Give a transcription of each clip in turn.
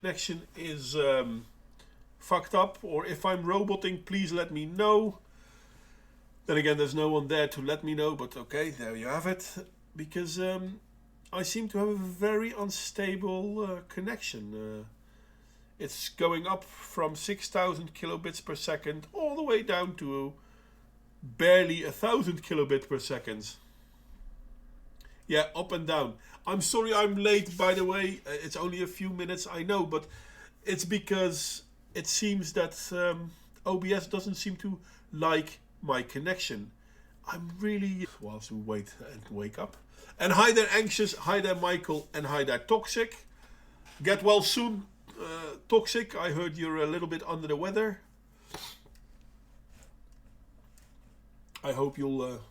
connection is fucked up, or if I'm roboting, please let me know. Then again, there's no one there to let me know, but okay, there you have it. Because I seem to have a very unstable connection. It's going up from 6,000 kilobits per second all the way down to barely 1,000 kilobits per second. Yeah, up and down. I'm sorry I'm late, by the way. It's only a few minutes, I know, but it's because it seems that OBS doesn't seem to like my connection. I'm really. Whilst we wait and wake up. And hi there, Anxious. Hi there, Michael. And hi there, Toxic. Get well soon, Toxic. I heard you're a little bit under the weather. I hope you'll.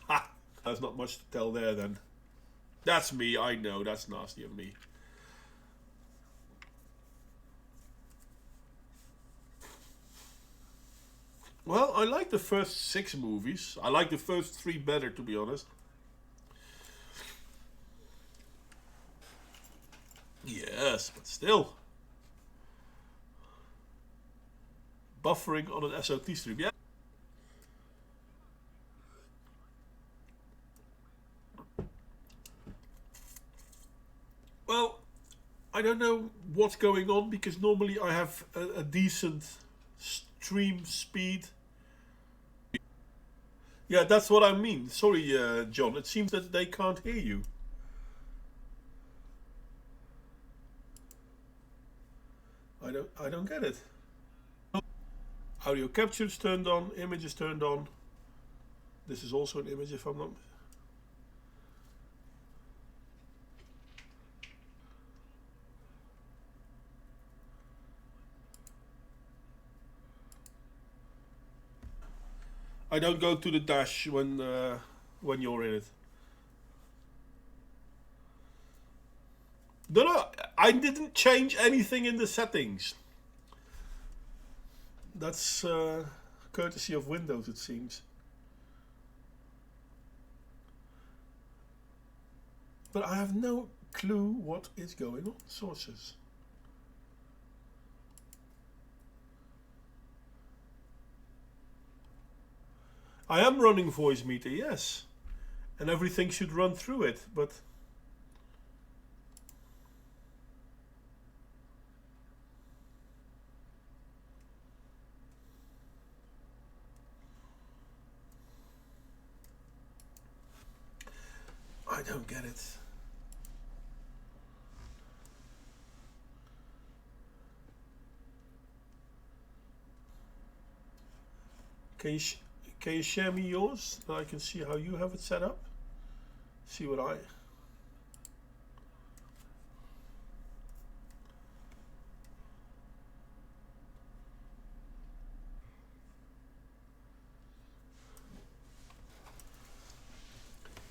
Ha! There's not much to tell there then. That's me, I know. That's nasty of me. Well, I like the first 6 movies. I like the first 3 better, to be honest. Yes, but still. Buffering on an SOT stream. Yeah. Well, I don't know what's going on because normally I have a decent stream speed. Yeah, that's what I mean. Sorry, John. It seems that they can't hear you. I don't get it. Audio capture is turned on. Image is turned on. This is also an image, if I'm not. I don't go to the dash when you're in it. No, no, I didn't change anything in the settings. That's courtesy of Windows, it seems. But I have no clue what is going on. Sources. I am running Voice Meter, yes. And everything should run through it, but I don't get it. Can you can you share me yours so I can see how you have it set up? See what I.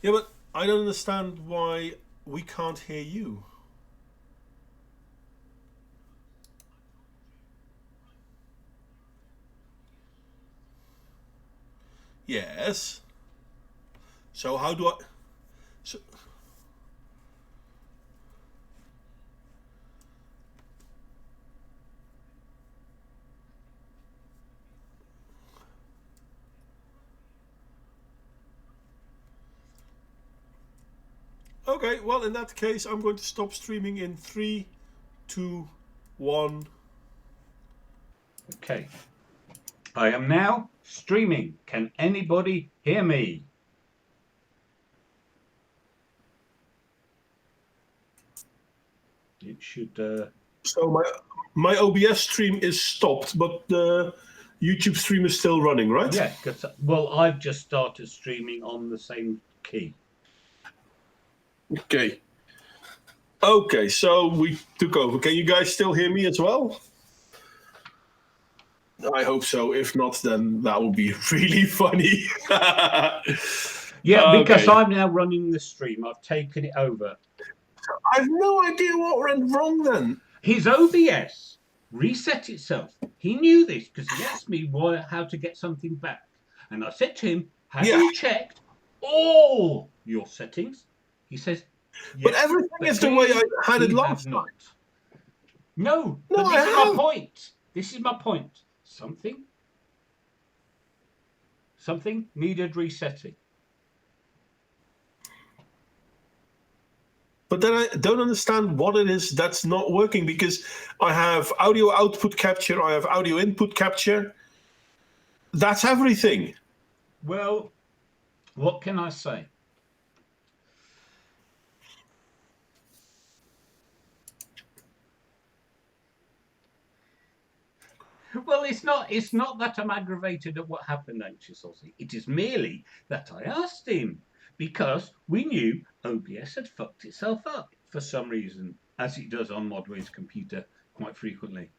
Yeah, but I don't understand why we can't hear you. Yes. So how do I? So, okay. Well, in that case, I'm going to stop streaming in 3, 2, 1. Okay. I am now streaming. Can anybody hear me? It should. So my OBS stream is stopped, but the YouTube stream is still running, right? Yeah, because well, I've just started streaming on the same key. Okay. Okay, so we took over. Can you guys still hear me as well? I hope so. If not, then that would be really funny. Yeah, because Okay. I'm now running the stream. I've taken it over. I have no idea what went wrong then. His OBS reset itself. He knew this because he asked me how to get something back. And I said to him, have Yeah. you checked all your settings? He says, But Yes, everything but is the way I had it you last have time. not. No, No, but I this is my have. point. This is my point. Something needed resetting. But then I don't understand what it is that's not working, because I have audio output capture, I have audio input capture. That's everything. Well, what can I say? Well, it's not that I'm aggravated at what happened, Anxious Aussie. It is merely that I asked him because we knew OBS had fucked itself up for some reason, as it does on Modway's computer quite frequently.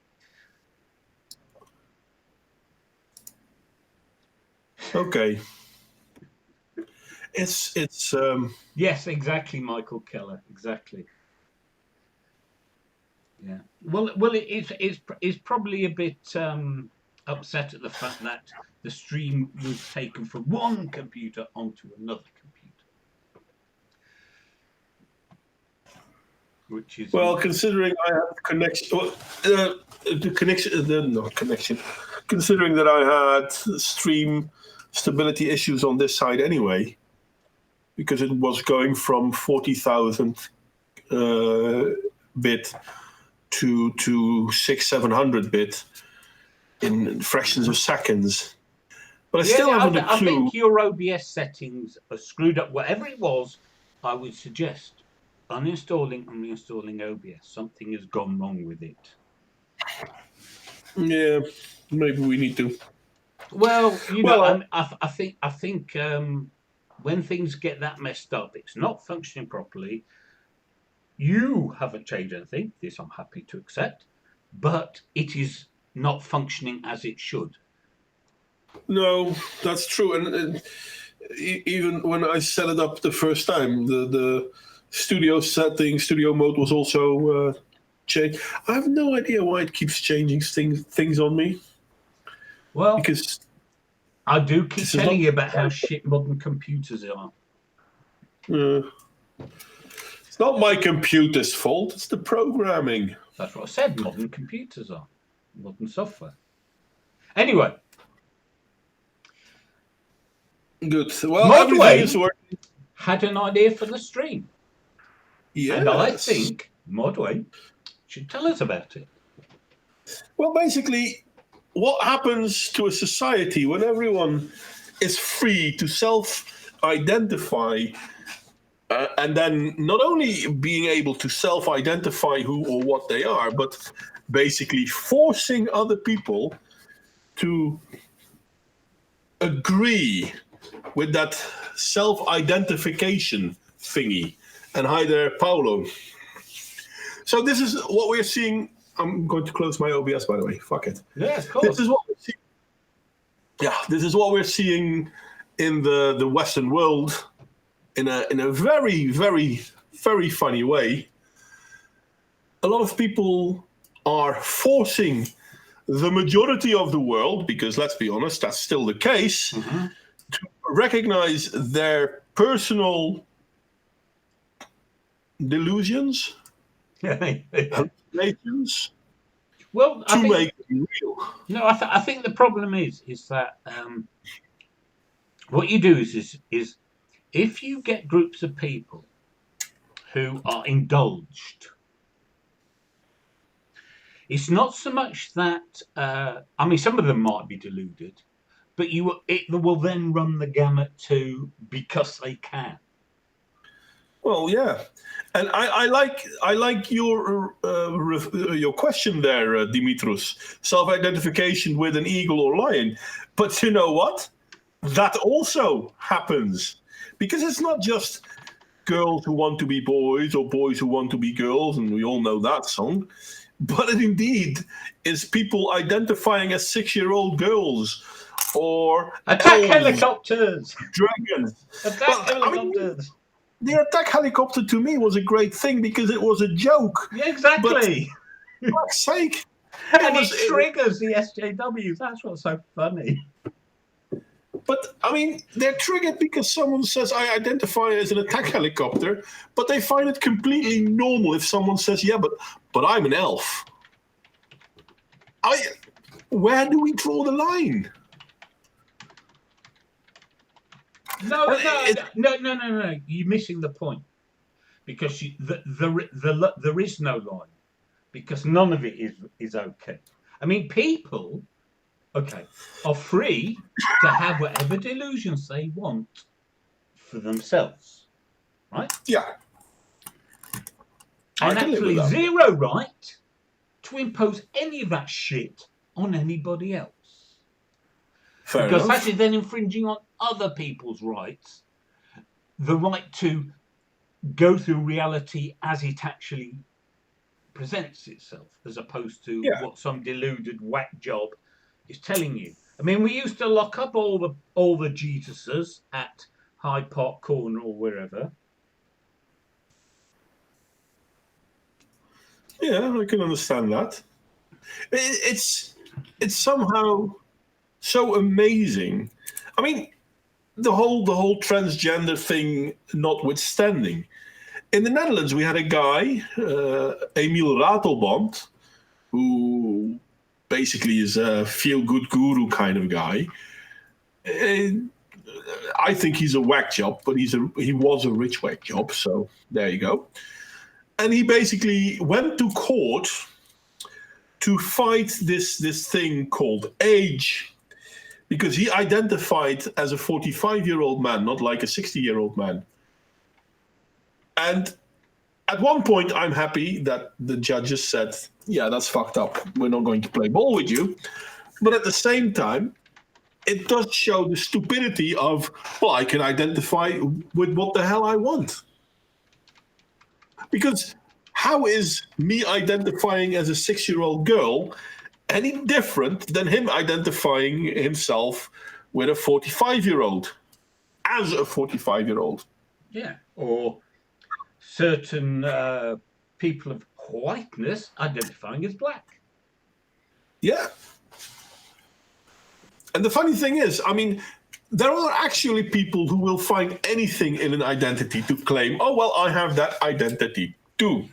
Okay. It's Yes, exactly, Michael Keller. Exactly. Yeah. Well, it's probably a bit upset at the fact that the stream was taken from one computer onto another computer, which is well, considering I have connection, the connection, not connection. Considering that I had stream stability issues on this side anyway, because it was going from 40,000 bit to 600-700 bit in fractions of seconds. But I still haven't a I clue. think your OBS settings are screwed up. Whatever it was, I would suggest uninstalling and reinstalling OBS. Something has gone wrong with it. Yeah, maybe we need to. Well, I think when things get that messed up, it's not functioning properly. You haven't changed anything. This I'm happy to accept, but it is not functioning as it should. No, that's true. And even when I set it up the first time, the studio mode was also changed. I have no idea why it keeps changing things on me. Well, because I do keep telling you about how shit modern computers are. It's not my computer's fault. It's the programming. That's what I said. Modern computers are. Modern software. Anyway. Good. Well, everything is working. Had an idea for the stream. Yes. And I think Modway should tell us about it. Well, basically, what happens to a society when everyone is free to self-identify and then not only being able to self-identify who or what they are, but basically forcing other people to agree with that self-identification thingy. And hi there, Paolo. So this is what we're seeing. I'm going to close my OBS, by the way. Fuck it. Yeah, of course. This is what we're seeing. Yeah, this is what we're seeing in the Western world in a very, very, very funny way. A lot of people are forcing the majority of the world, because let's be honest, that's still the case, to recognize their personal delusions, hallucinations, well, to make them real. No, I think the problem is that what you do is if you get groups of people who are indulged, it's not so much that I mean, some of them might be deluded, but it will then run the gamut to because they can. Well, yeah, and I like your question there, Dimitrus. Self-identification with an eagle or lion, but you know what? That also happens, because it's not just girls who want to be boys or boys who want to be girls, and we all know that song. But it indeed is people identifying as 6-year-old girls or attack helicopters, dragons. Attack helicopters. The attack helicopter to me was a great thing because it was a joke. Yeah, exactly. But, for fuck's sake. And it triggers the SJWs. That's what's so funny. But I mean, they're triggered because someone says, I identify as an attack helicopter, but they find it completely normal if someone says, yeah, but I'm an elf. Where do we draw the line? No. You're missing the point, because there is no line, because none of it is okay. I mean, people, okay, are free to have whatever delusions they want for themselves, right? Yeah. And actually zero right to impose any of that shit on anybody else. Fair because enough. that is then infringing on other people's rights, the right to go through reality as it actually presents itself, as opposed to what some deluded whack job is telling you. I mean, we used to lock up all the Jesuses at Hyde Park Corner or wherever. Yeah, I can understand that. It's somehow so amazing. I mean, the whole transgender thing notwithstanding, in the Netherlands we had a guy, Emiel Ratelband, who basically is a feel-good guru kind of guy. I think he's a whack job, but he was a rich whack job, so there you go. And he basically went to court to fight this thing called age, because he identified as a 45-year-old man, not like a 60-year-old man. And at one point, I'm happy that the judges said, yeah, that's fucked up. We're not going to play ball with you. But at the same time, it does show the stupidity of, well, I can identify with what the hell I want. Because how is me identifying as a 6-year-old girl any different than him identifying himself with a 45-year-old as a 45-year-old? Yeah, or certain people of whiteness identifying as black. Yeah. And the funny thing is, I mean, there are actually people who will find anything in an identity to claim, oh, well, I have that identity too.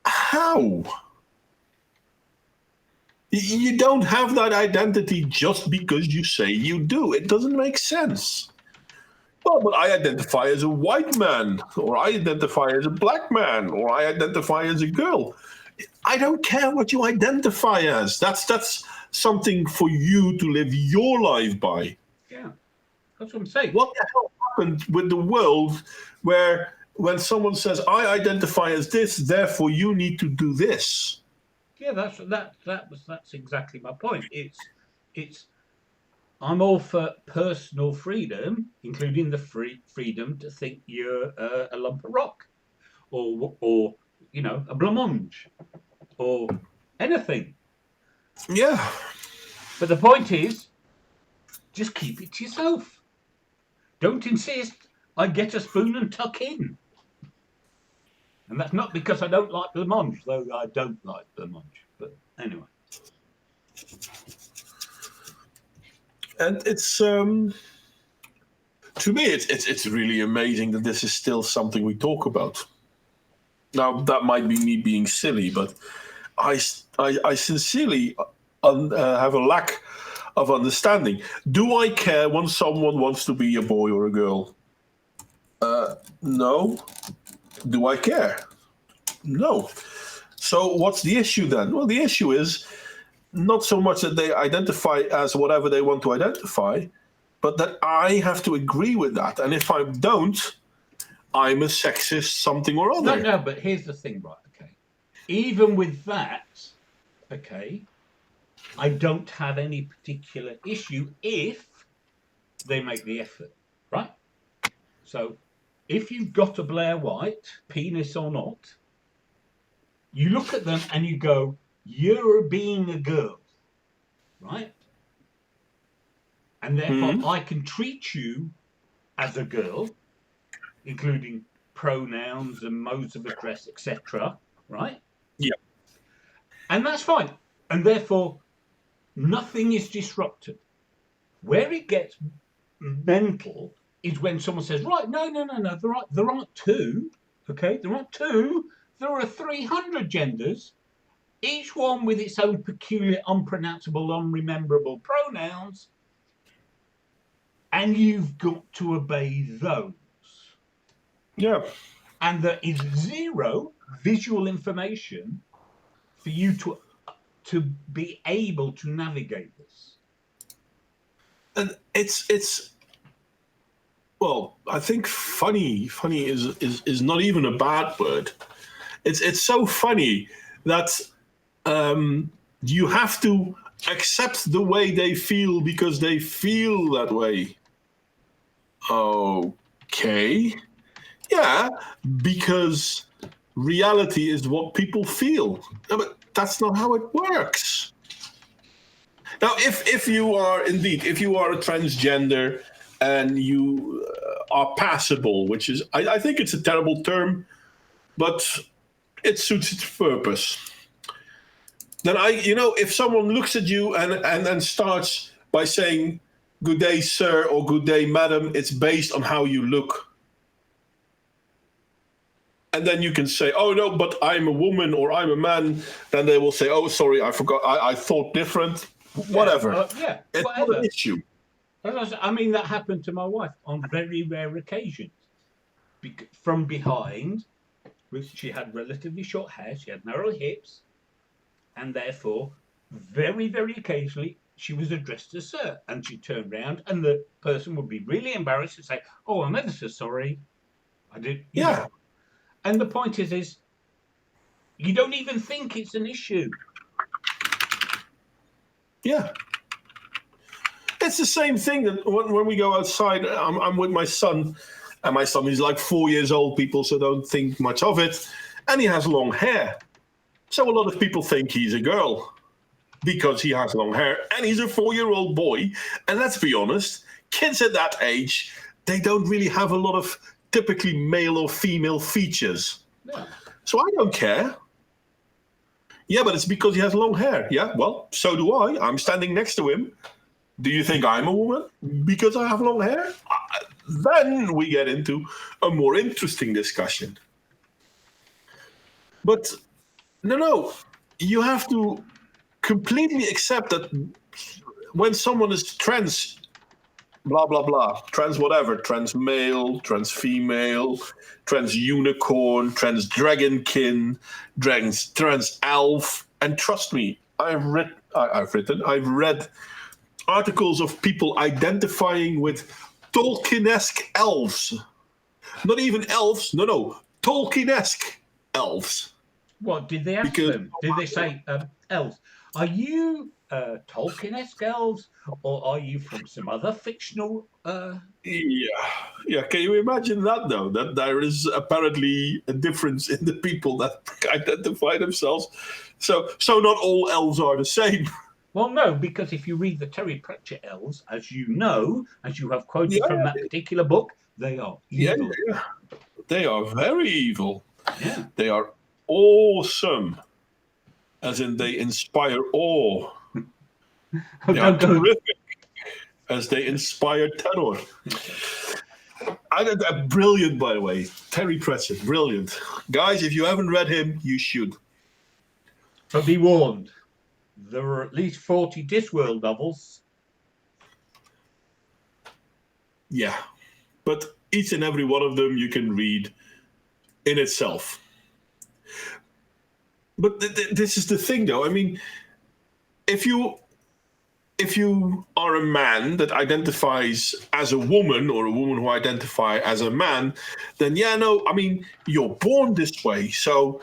How? You don't have that identity just because you say you do. It doesn't make sense. Well, but I identify as a white man, or I identify as a black man, or I identify as a girl. I don't care what you identify as. That's something for you to live your life by. Yeah, that's what I'm saying. What the hell happened with the world where when someone says, I identify as this, therefore you need to do this? Yeah, that's exactly my point. It's I'm all for personal freedom, including the freedom to think you're a lump of rock, or a blancmange, or anything. Yeah. But the point is, just keep it to yourself. Don't insist I get a spoon and tuck in. And that's not because I don't like blancmange, though I don't like blancmange. But anyway. And it's to me, it's really amazing that this is still something we talk about. Now, that might be me being silly, but I sincerely have a lack of understanding. Do I care when someone wants to be a boy or a girl? No. Do I care? No. So what's the issue then? Well, the issue is not so much that they identify as whatever they want to identify, but that I have to agree with that. And if I don't, I'm a sexist something or other. No, but here's the thing, right, okay. Even with that, okay, I don't have any particular issue if they make the effort, right? So if you've got a Blair White, penis or not, you look at them and you go, you're being a girl, right? And therefore I can treat you as a girl, including pronouns and modes of address, etc., right? Yeah. And that's fine. And therefore nothing is disrupted. Where it gets mental is when someone says, right, no, there aren't two, okay? There aren't two. There are 300 genders, each one with its own peculiar, unpronounceable, unrememberable pronouns, and you've got to obey those. Yeah. And there is zero visual information for you to be able to navigate this. And it's well, I think funny is not even a bad word. It's so funny that you have to accept the way they feel because they feel that way. Okay. Yeah, because reality is what people feel. No, but that's not how it works. Now, if you are a transgender and you are passable, which is, I think it's a terrible term, but it suits its purpose. Then if someone looks at you and starts by saying, "Good day, sir," or "Good day, madam," it's based on how you look. And then you can say, "Oh no, but I'm a woman or I'm a man." Then they will say, "Oh, sorry, I forgot. I thought different." Whatever. It's whatever. not an issue. I mean, that happened to my wife on very rare occasions. From behind, she had relatively short hair, she had narrow hips, and therefore, very, very occasionally, she was addressed as sir. And she turned round, and the person would be really embarrassed and say, "Oh, I'm ever so sorry. I did." Yeah. And the point is you don't even think it's an issue. Yeah. It's the same thing that when we go outside, I'm with my son, and my son is like 4 years old, people, so don't think much of it. And he has long hair. So a lot of people think he's a girl because he has long hair, and he's a 4-year-old boy. And let's be honest, kids at that age, they don't really have a lot of typically male or female features. Yeah. So I don't care. Yeah, but it's because he has long hair. Yeah, well, so do I. I'm standing next to him. Do you think I'm a woman because I have long hair? Then we get into a more interesting discussion. But no, you have to completely accept that when someone is trans, blah, blah, blah, trans whatever, trans male, trans female, trans unicorn, trans dragonkin, trans elf, and trust me, I've read articles of people identifying with Tolkien-esque elves. Not even elves, no, Tolkien-esque elves. What did they ask them? Did they say, elves, are you Tolkien-esque elves, or are you from some other fictional? Yeah. Can you imagine that though? That there is apparently a difference in the people that identify themselves. So not all elves are the same. Well, no, because if you read the Terry Pratchett elves, as you have quoted from that particular book, they are evil. Yeah. They are very evil. Yeah. They are awesome. As in they inspire awe. They are terrific. As they inspire terror. Brilliant, by the way. Terry Pratchett, brilliant. Guys, if you haven't read him, you should. But be warned. There are at least 40 Discworld novels. Yeah, but each and every one of them you can read in itself. But this is the thing, though. I mean, if you are a man that identifies as a woman or a woman who identifies as a man, then you're born this way. So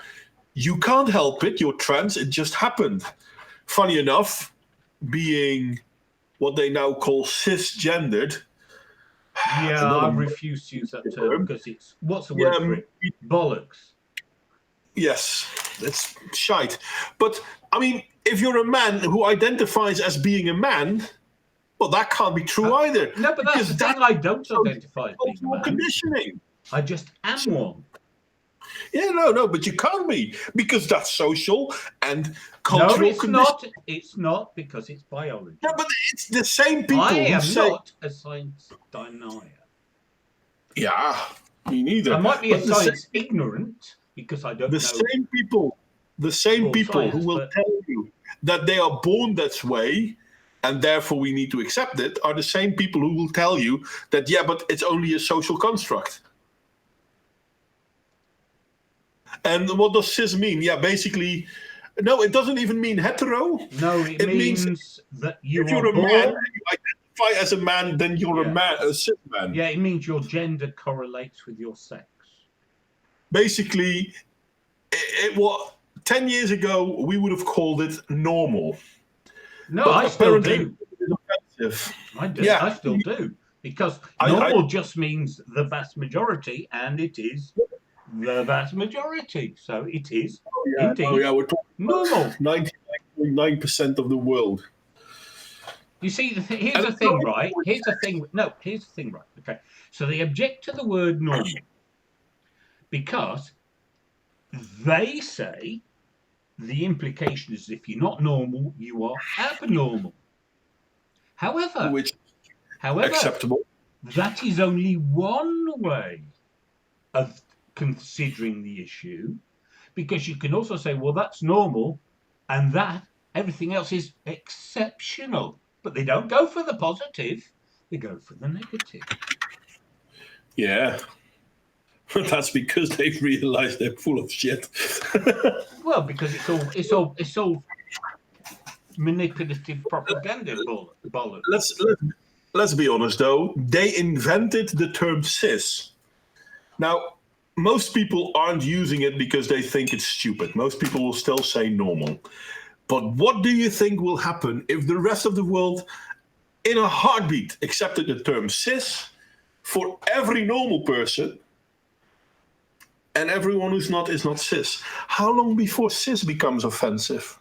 you can't help it. You're trans. It just happened. Funny enough, being what they now call cisgendered. Yeah, I refuse to use that term because it's, what's the word for it? Bollocks. Yes, it's shite. But, I mean, if you're a man who identifies as being a man, well, that can't be true either. No, but that's the thing. I don't identify as being a man. Conditioning. I just am one. Yeah, no, but you can't be because that's social and cultural. No, it's not. It's not because it's biology. No, but it's the same people I who am say. not a science denier. Yeah, me neither. I might be But a science ignorant because I don't the know. same people science, who will but- tell you that they are born that way and therefore we need to accept it are the same people who will tell you that, yeah, but it's only a social construct. And what does cis mean? Yeah, basically, no, it doesn't even mean hetero. No, it means that you if are you're a born. man and you identify as a man, then you're Yeah. a cis man. Yeah, it means your gender correlates with your sex. Basically, what 10 years ago we would have called it normal. No, But I still apparently do. it's offensive. I do. Yeah. I still do. Because I- normal just means the vast majority, and it is the vast majority. So it is indeed we're talking normal. 99.9% of the world. You see, here's the thing, right? Here's the thing, right? Okay. So they object to the word normal because they say the implication is if you're not normal, you are abnormal. However, Which acceptable. that is only one way of considering the issue, because you can also say, well, that's normal, and that everything else is exceptional. But they don't go for the positive; they go for the negative. Yeah. That's because they've realized they're full of shit. Well, because it's all manipulative propaganda bollocks. Let's be honest though. They invented the term cis. Now, most people aren't using it because they think it's stupid. Most people will still say normal. But what do you think will happen if the rest of the world, in a heartbeat, accepted the term cis for every normal person, and everyone who's not is not cis? How long before cis becomes offensive?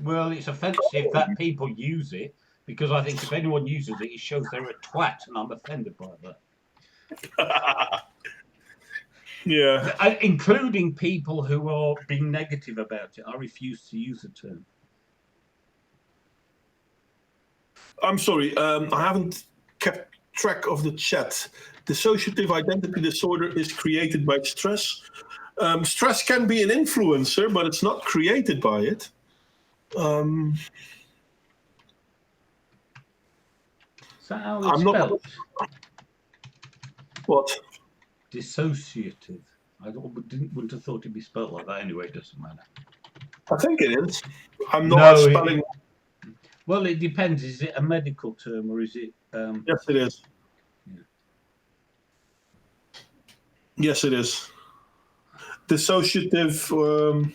Well, it's offensive that people use it, because I think if anyone uses it, it shows they're a twat, and I'm offended by that. Yeah. Including people who are being negative about it. I refuse to use the term. I'm sorry, I haven't kept track of the chat. Dissociative identity disorder is created by stress. Stress can be an influencer, but it's not created by it. Is that how it's spelled? What? Dissociative. I wouldn't have thought it'd be spelled like that anyway. It doesn't matter. I think it is. I'm not spelling. Well, it depends. Is it a medical term or is it? Yes, it is. Yeah. Yes, it is. Dissociative,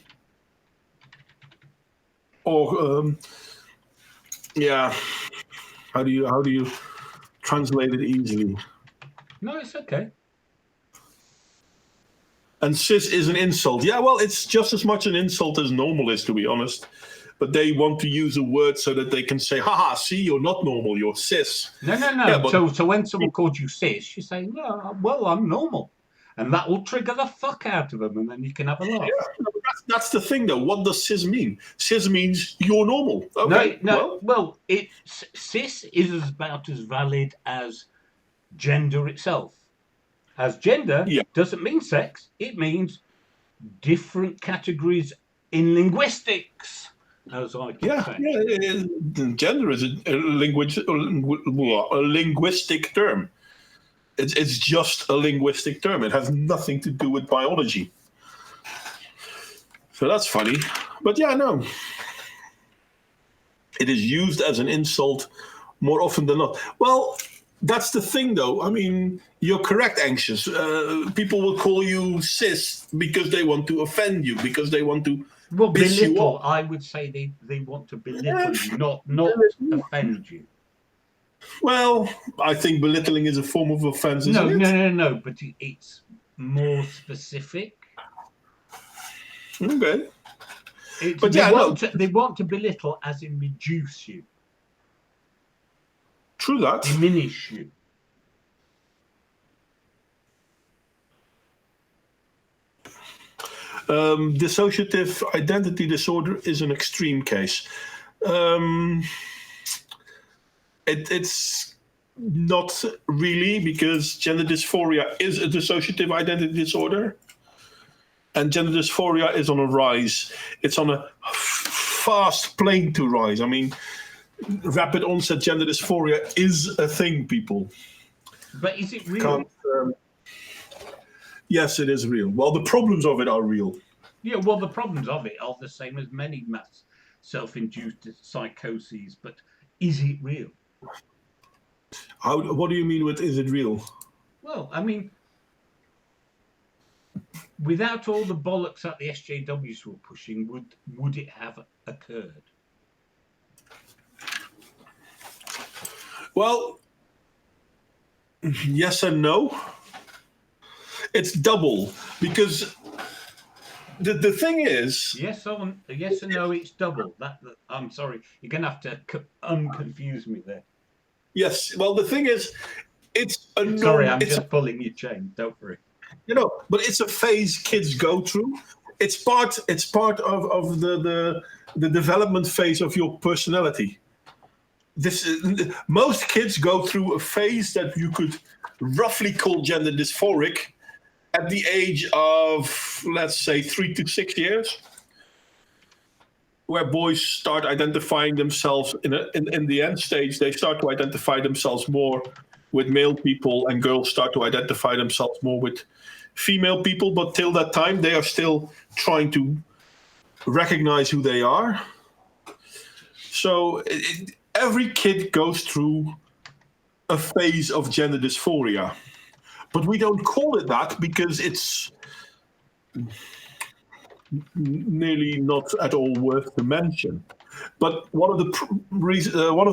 yeah. How do you translate it easily? No, it's okay. And cis is an insult. Yeah, well, it's just as much an insult as normal is, to be honest. But they want to use a word so that they can say, haha, see, you're not normal, you're cis. No. Yeah, so when someone called you cis, you say, no, well, I'm normal. And that will trigger the fuck out of them, and then you can have a laugh. Yeah, that's the thing, though. What does cis mean? Cis means you're normal. Okay, well, cis is about as valid as gender itself. As gender doesn't mean sex, it means different categories in linguistics, as I keep saying. Gender is a linguistic term. It's just a linguistic term. It has nothing to do with biology. So that's funny. But yeah, no. It is used as an insult more often than not. Well, that's the thing, though. I mean, you're correct, Anxious. People will call you cis because they want to offend you, because they want to piss you off. I would say they want to belittle you, not offend you. Well, I think belittling is a form of offense, isn't it? No, but it's more specific. Okay. But they want to belittle as in reduce you. True that. Diminish you. Dissociative identity disorder is an extreme case. It's not really, because gender dysphoria is a dissociative identity disorder, and gender dysphoria is on a rise. It's on a fast plane to rise. I mean, rapid onset gender dysphoria is a thing, people. But is it real? Yes, it is real. Well, the problems of it are real. Yeah, well, the problems of it are the same as many mass self-induced psychoses, but is it real? What do you mean with is it real? Well, I mean, without all the bollocks that the SJWs were pushing, would it have occurred? Well, yes and no. It's double, because the thing is... Yes and no, it's double. I'm sorry, you're going to have to unconfuse me there. Yes, well, the thing is, it's a... Sorry, I'm just pulling your chain, don't worry. But it's a phase kids go through. It's part of the development phase of your personality. Most kids go through a phase that you could roughly call gender dysphoric at the age of, let's say, 3 to 6 years, where boys start identifying themselves in the end stage. They start to identify themselves more with male people, and girls start to identify themselves more with female people. But till that time, they are still trying to recognize who they are. So every kid goes through a phase of gender dysphoria. But we don't call it that because it's nearly not at all worth the mention. But one of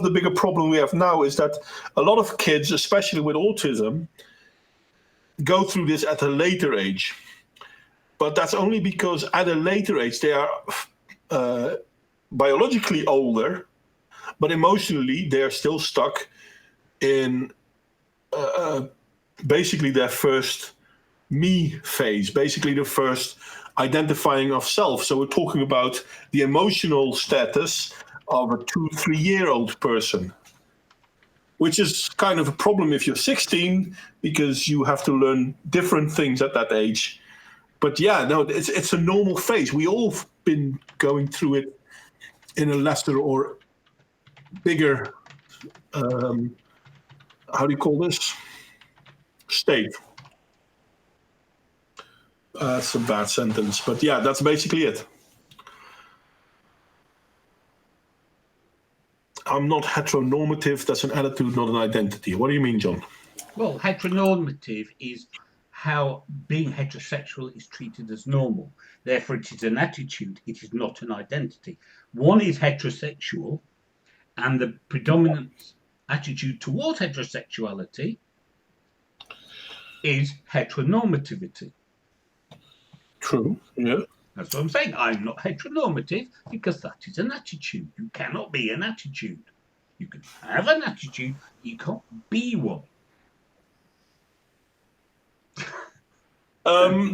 the bigger problems we have now is that a lot of kids, especially with autism, go through this at a later age. But that's only because at a later age they are biologically older, but emotionally they are still stuck in basically their first me phase, basically the first identifying of self. So we're talking about the emotional status of a 2-3 year old person, which is kind of a problem if you're 16, because you have to learn different things at that age. But yeah, no, it's a normal phase. We all been going through it in a lesser or bigger, how do you call this? State. That's a bad sentence, but yeah, that's basically it. I'm not heteronormative. That's an attitude, not an identity. What do you mean, John? Well, heteronormative is how being heterosexual is treated as normal. Therefore, it is an attitude. It is not an identity. One is heterosexual, and the predominant attitude towards heterosexuality is heteronormativity. True, yeah. That's what I'm saying. I'm not heteronormative because that is an attitude. You cannot be an attitude. You can have an attitude, you can't be one.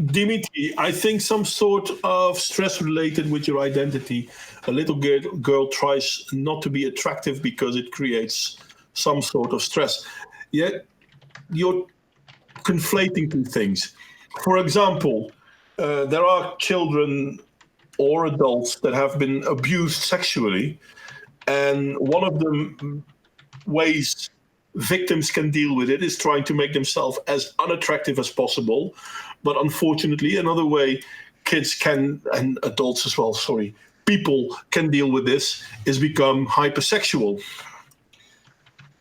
Dimitri, I think some sort of stress related with your identity. A little girl tries not to be attractive because it creates some sort of stress. Yet you're conflating two things. For example, there are children or adults that have been abused sexually, and one of the ways victims can deal with it is trying to make themselves as unattractive as possible. But unfortunately, another way kids can, and adults as well, people can deal with this is become hypersexual.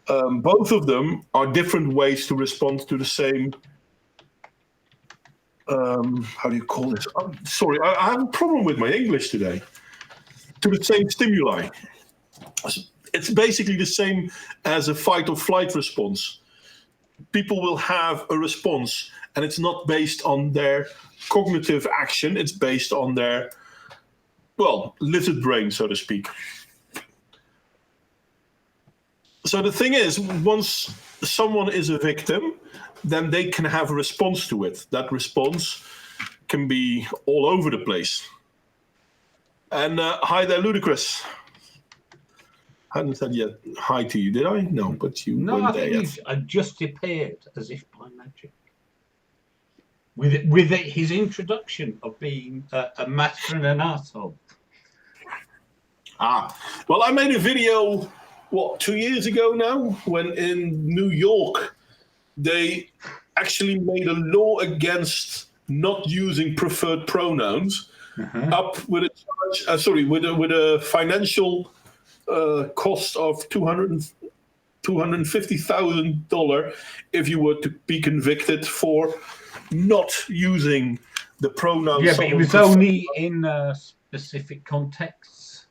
Both of them are different ways to respond to the same, how do you call this? I have a problem with my English today. To the same stimuli. It's basically the same as a fight or flight response. People will have a response, and it's not based on their cognitive action. It's based on their, lizard brain, so to speak. So the thing is, once someone is a victim, then they can have a response to it. That response can be all over the place. And hi there, Ludicrous. I hadn't said yet hi to you, did I? No, but you weren't there yet. I just appeared as if by magic. With his introduction of being a master and an asshole. Well, I made a video, 2 years ago now, when in New York, they actually made a law against not using preferred pronouns, up with a charge, with a financial cost of $250,000 if you were to be convicted for not using the pronouns. Yeah, but it was only in specific contexts.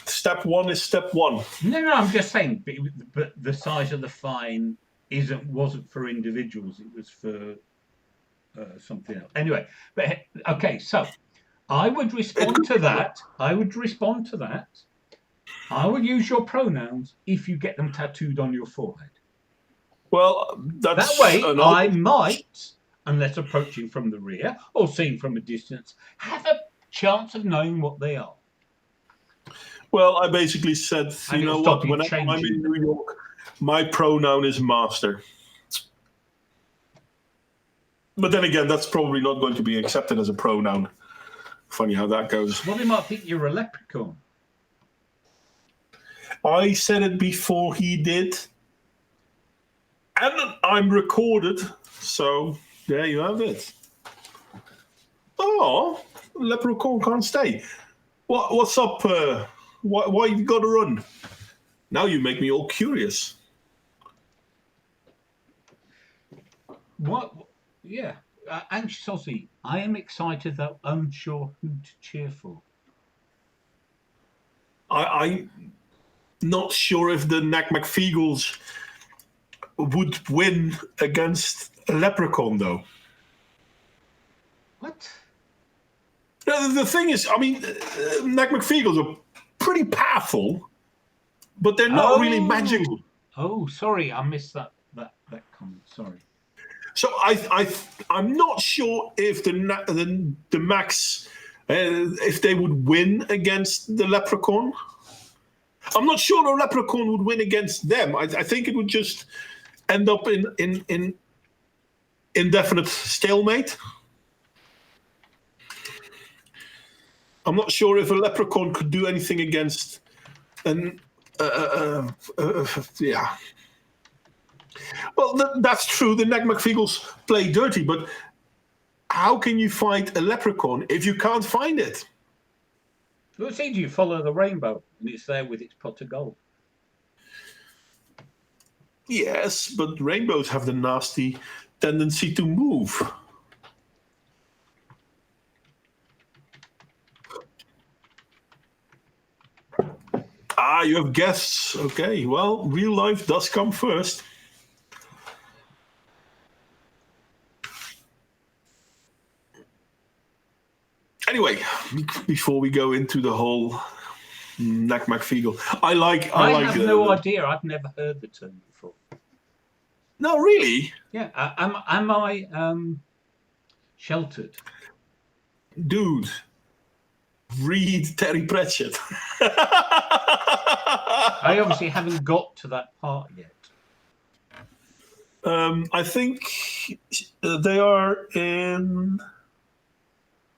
Step one is step one. No, I'm just saying, but the size of the fine wasn't for individuals. It was for something else. Anyway, but okay, so I would respond to that. I would use your pronouns if you get them tattooed on your forehead. Well, that way I might, unless approaching from the rear or seen from a distance, have a chance of knowing what they are. Well, I basically said, you know what, when I'm in New York, my pronoun is master. But then again, that's probably not going to be accepted as a pronoun. Funny how that goes. Well, they might think you're a leprechaun. I said it before he did. And I'm recorded, so there you have it. Oh, leprechaun can't stay. What's up? Why you got to run? Now you make me all curious. What? Yeah, Anxious Aussie, I am excited though unsure who to cheer for. I'm not sure if the Knack McFeagles would win against a leprechaun, though. What? The thing is, I mean, Knack McFeagles are pretty powerful, but they're not really magical. Oh, sorry, I missed that comment. Sorry. So I'm not sure if the Max, if they would win against the leprechaun. I'm not sure the leprechaun would win against them. I think it would just end up in indefinite stalemate. I'm not sure if a leprechaun could do anything against yeah. Well, that's true. The Knack McFeagles play dirty, but how can you fight a leprechaun if you can't find it? Well, it's easy. You follow the rainbow, and it's there with its pot of gold. Yes, but rainbows have the nasty tendency to move. You have guests. Okay, well, real life does come first. Anyway, before we go into the whole Knack McFeagle, I have no idea. I've never heard the term before. No, really? Yeah. Am I sheltered? Dude, read Terry Pratchett. I obviously haven't got to that part yet. I think they are in...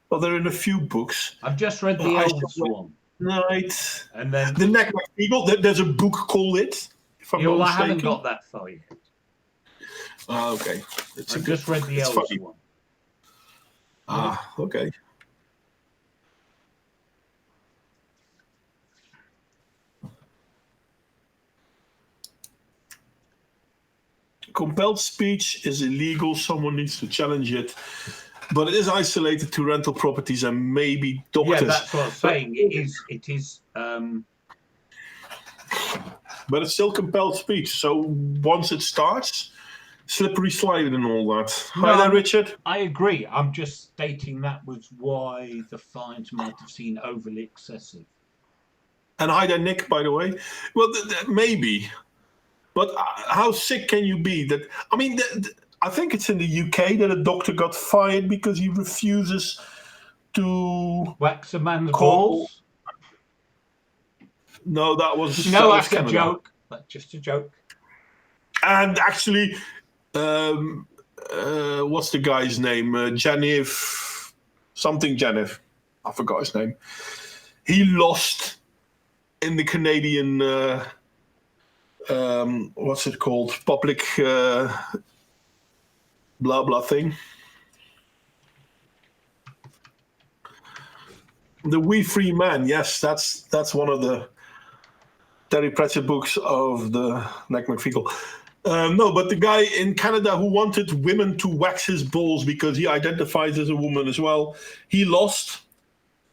Well, they're in a few books. I've just read the Elves one. Right. And then... The Knack McFeagle, there's a book called it, if I'm not mistaken. I haven't got that far yet. Okay. I've just read the Elves one. Okay. Compelled speech is illegal. Someone needs to challenge it. But it is isolated to rental properties and maybe doctors. Yeah, that's what I'm saying. It is. But it's still compelled speech. So once it starts, slippery slide and all that. Hi there, Richard. I agree. I'm just stating that was why the fines might have seemed overly excessive. And hi there, Nick, by the way. Well, maybe. But how sick can you be? That I mean, I think it's in the UK that a doctor got fired because he refuses to Wax a man's call. balls? No, that was No, that was that's a Canada. joke. That's just a joke. And actually, what's the guy's name? Janif, something Janif. I forgot his name. He lost in the Canadian, what's it called? Public blah blah thing. The We Free Man. Yes, that's one of the Terry Pratchett books of the Nick McFeekle. No, but the guy in Canada who wanted women to wax his balls because he identifies as a woman as well, he lost.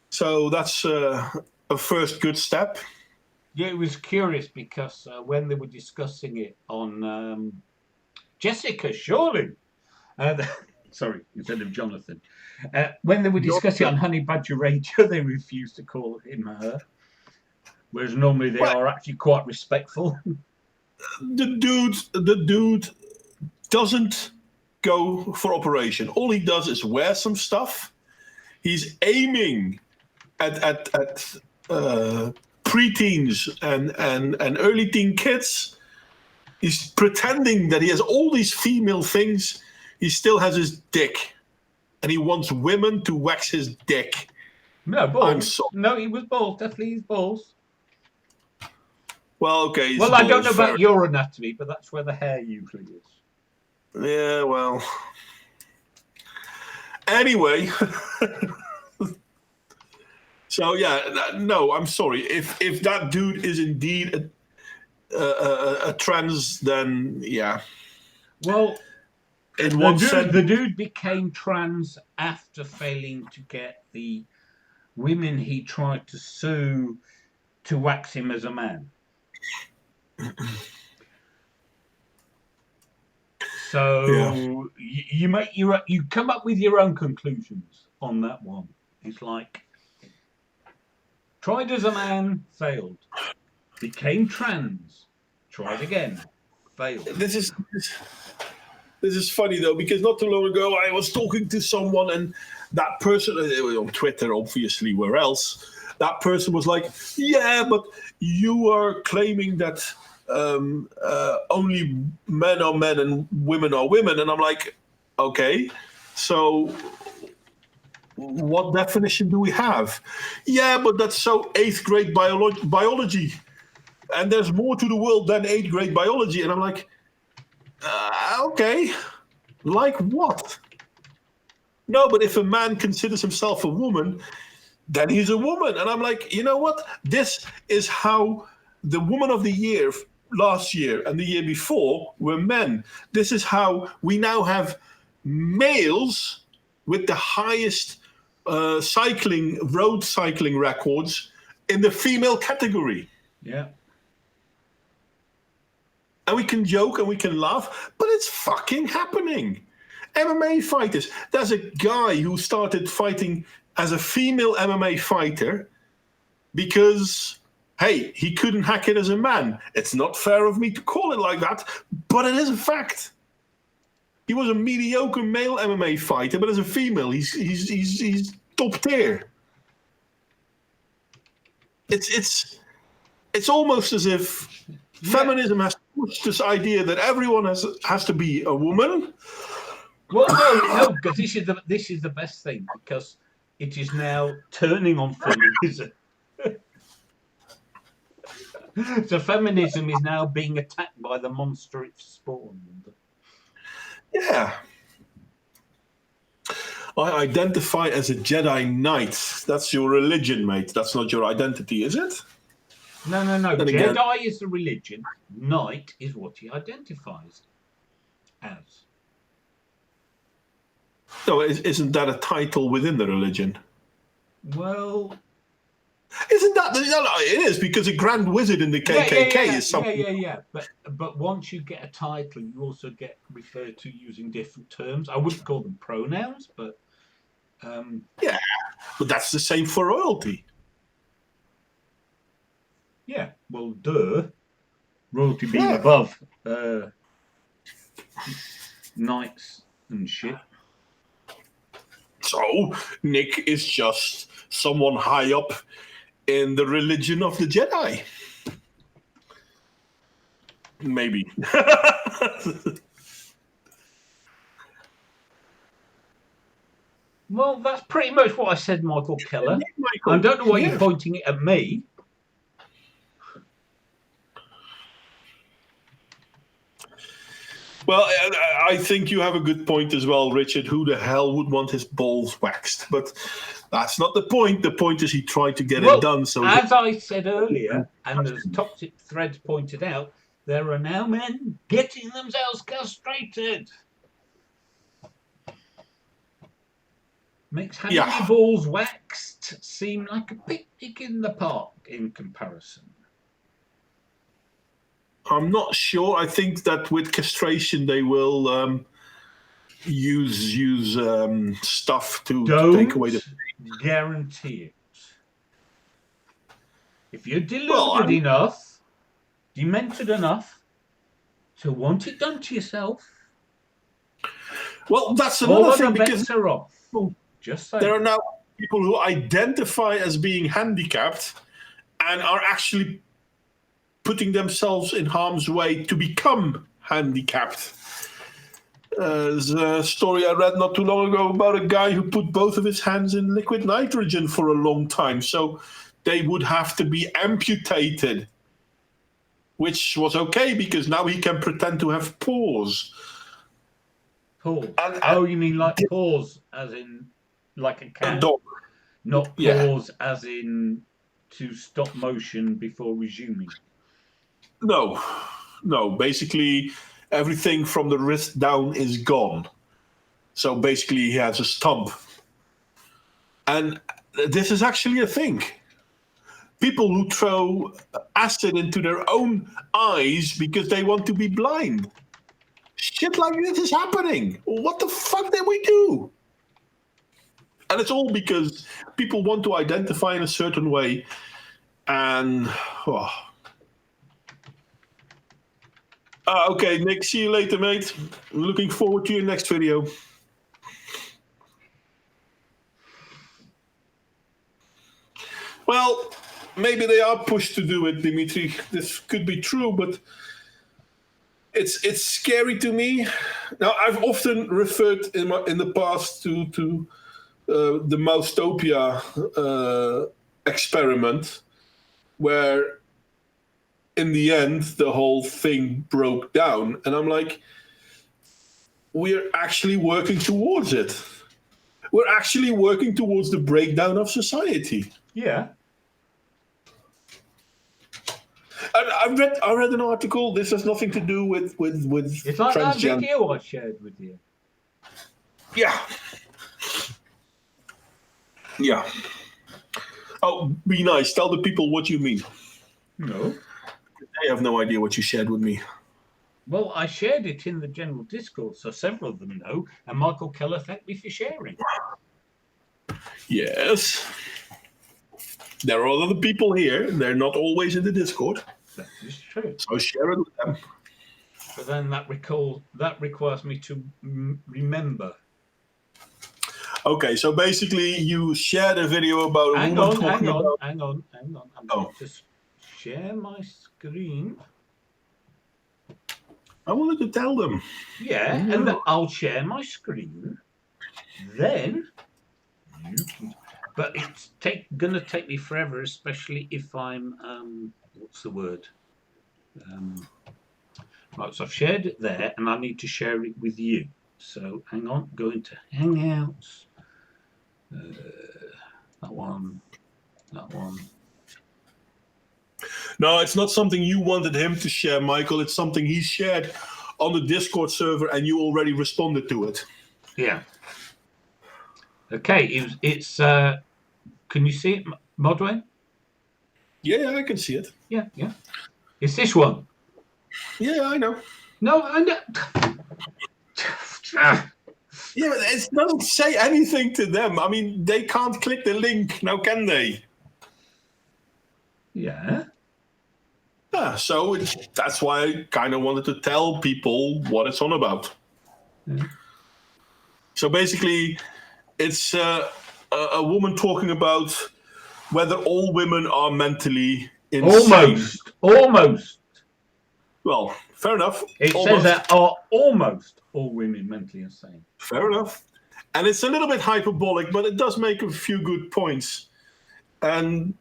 So that's a first good step. Yeah, it was curious because when they were discussing it on Jessica, surely. Sorry, instead of Jonathan. When they were discussing it on Honey Badger Radio, they refused to call him her. Whereas normally they are actually quite respectful. The dude doesn't go for operation. All he does is wear some stuff. He's aiming at preteens and early teen kids. He's pretending that he has all these female things. He still has his dick, and he wants women to wax his dick. No, balls. No, he was balls. Definitely his balls. Well, okay. Well, I don't know about your anatomy, but that's where the hair usually is. Yeah, well. Anyway. So, yeah, no, I'm sorry. If that dude is indeed a trans, then, yeah. Well, the dude became trans after failing to get the women he tried to sue to wax him as a man. So yeah. you come up with your own conclusions on that one. It's like tried as a man, failed. Became trans, tried again, failed. This is funny though, because not too long ago I was talking to someone, and that person on Twitter, obviously, where else? That person was like, "Yeah, but you are claiming that only men are men and women are women," and I'm like, "Okay, so what definition do we have?" "Yeah, but that's so 8th grade biology, and there's more to the world than 8th grade biology," and I'm like, "Okay, like what?" "No, but if a man considers himself a woman, then he's a woman." And I'm like, you know what? This is how the Woman of the Year last year and the year before were men. This is how we now have males with the highest road cycling records in the female category. Yeah. And we can joke and we can laugh, but it's fucking happening. MMA fighters. There's a guy who started fighting as a female MMA fighter because, hey, he couldn't hack it as a man. It's not fair of me to call it like that, but it is a fact. He was a mediocre male MMA fighter, but as a female, he's top tier. It's almost as if feminism has pushed this idea that everyone has to be a woman. Well, no, because this is the best thing, because it is now turning on feminism. So feminism is now being attacked by the monster it spawned. Yeah. I identify as a Jedi Knight. That's your religion, mate. That's not your identity, is it? No. Jedi is the religion. Knight is what he identifies as. No, isn't that a title within the religion? Well, isn't that? It is, because a Grand Wizard in the KKK is something. Yeah. But once you get a title, you also get referred to using different terms. I wouldn't call them pronouns, but yeah, but that's the same for royalty. Yeah, well, duh. Royalty being above. knights and shit. So Nick is just someone high up in the religion of the Jedi. Maybe. Well, that's pretty much what I said, Michael Keller. Michael. I don't know why you're pointing it at me. Well, I think you have a good point as well, Richard. Who the hell would want his balls waxed? But that's not the point. The point is he tried to get it done. So, as I said earlier, and as Toxic Threads pointed out, there are now men getting themselves castrated. Makes having your balls waxed seem like a picnic in the park in comparison. I'm not sure. I think that with castration they will use stuff to take away the pain. Guarantee it. If you're deluded enough, demented enough to want it done to yourself, well, that's another thing because are off. Just saying. There are now people who identify as being handicapped and are actually putting themselves in harm's way to become handicapped. There's a story I read not too long ago about a guy who put both of his hands in liquid nitrogen for a long time. So they would have to be amputated, which was okay because now he can pretend to have paws. Paws? Oh, you mean like paws, as in like a cat? A dog. Not paws as in to stop motion before resuming? No. Basically, everything from the wrist down is gone. So basically, he has a stump. And this is actually a thing. People who throw acid into their own eyes because they want to be blind. Shit like this is happening. What the fuck did we do? And it's all because people want to identify in a certain way. And... okay, Nick, see you later, mate. Looking forward to your next video. Well, maybe they are pushed to do it, Dimitri. This could be true, but it's scary to me. Now, I've often referred in the past to the Moustopia experiment, where in the end, the whole thing broke down. And I'm like, we're actually working towards it. We're actually working towards the breakdown of society. Yeah. I read an article. This has nothing to do with it's like that video I shared with you. Yeah. Oh, be nice. Tell the people what you mean. No. They have no idea what you shared with me. Well, I shared it in the general discourse, so several of them know, and Michael Keller thanked me for sharing. Yes. There are other people here. They're not always in the Discord. That is true. So share it with them. But then that requires me to remember. Okay, so basically you shared a video about Hang on. I'm going to share my screen. I wanted to tell them. Yeah, and then I'll share my screen. Then you can... But it's going to take me forever, especially if I'm... what's the word? Right, so I've shared it there, and I need to share it with you. So hang on, go into Hangouts. That one. No, it's not something you wanted him to share, Michael. It's something he shared on the Discord server, and you already responded to it. Yeah. Okay, it's can you see it, Modway? Yeah, I can see it. Yeah. It's this one. Yeah, I know. No, I know. Yeah, but it doesn't say anything to them. I mean, they can't click the link now, can they? Yeah. Yeah, so that's why I kind of wanted to tell people what it's on about. Yeah. So basically, it's a woman talking about whether all women are mentally insane. Almost. Well, fair enough. It says Almost. that are almost all women mentally insane. Fair enough. And it's a little bit hyperbolic, but it does make a few good points. And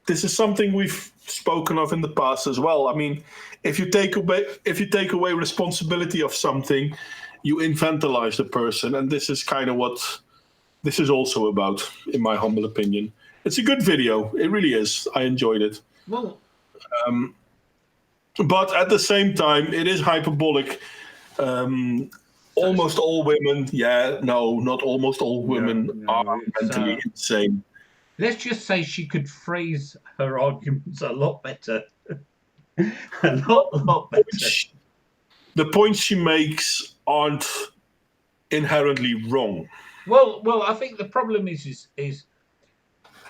this is something we've spoken of in the past as well. I mean, if you take away responsibility of something, you infantilize the person, and this is kind of what this is also about, in my humble opinion. It's a good video. It really is. I enjoyed it. Well, But at the same time, it is hyperbolic. Almost all women, no, not almost all women are mentally insane. Let's just say she could phrase her arguments a lot better. A lot better. The points she makes aren't inherently wrong. Well, I think the problem is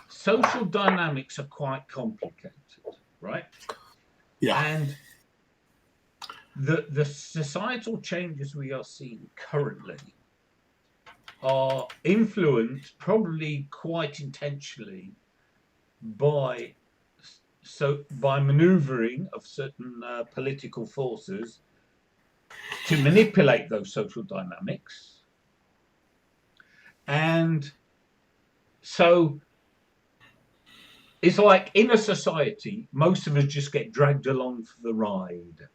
social dynamics are quite complicated, right? Yeah. And the societal changes we are seeing currently are influenced probably quite intentionally by maneuvering of certain political forces to manipulate those social dynamics. And so it's like in a society, most of us just get dragged along for the ride.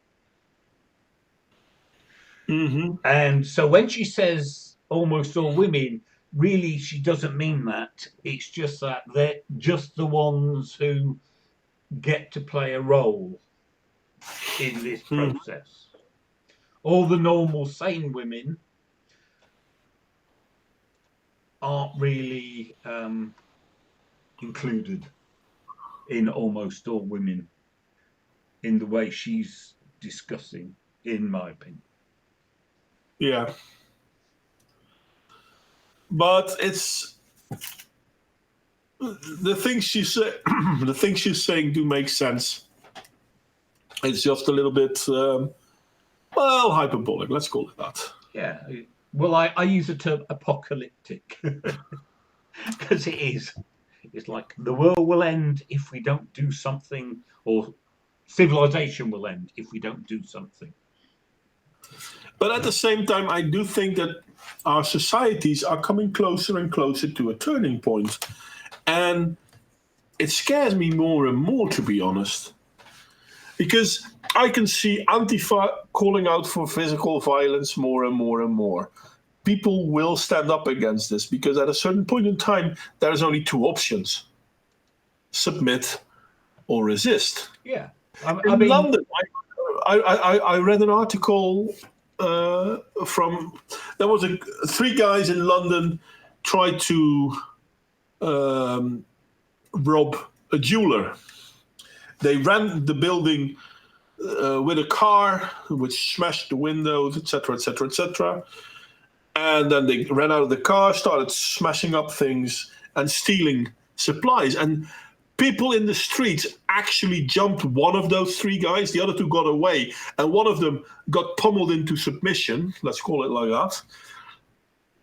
Mm-hmm. And so when she says almost all women, really she doesn't mean that. It's just that they're just the ones who get to play a role in this process. All the normal sane women aren't really included in almost all women in the way she's discussing, in my opinion. Yeah. But it's the things the things she's saying do make sense. It's just a little bit hyperbolic, let's call it that. Yeah. Well, I use the term apocalyptic because it is. It's like the world will end if we don't do something, or civilization will end if we don't do something. But at the same time, I do think that our societies are coming closer and closer to a turning point. And it scares me more and more, to be honest. Because I can see Antifa calling out for physical violence more and more and more. People will stand up against this because at a certain point in time, there's only two options: submit or resist. Yeah. In London, I read an article from there was three guys in London tried to rob a jeweler. They ran the building with a car, which smashed the windows, etc., etc., etc. And then they ran out of the car, started smashing up things and stealing supplies. And people in the streets actually jumped one of those three guys. The other two got away, and one of them got pummeled into submission. Let's call it like that.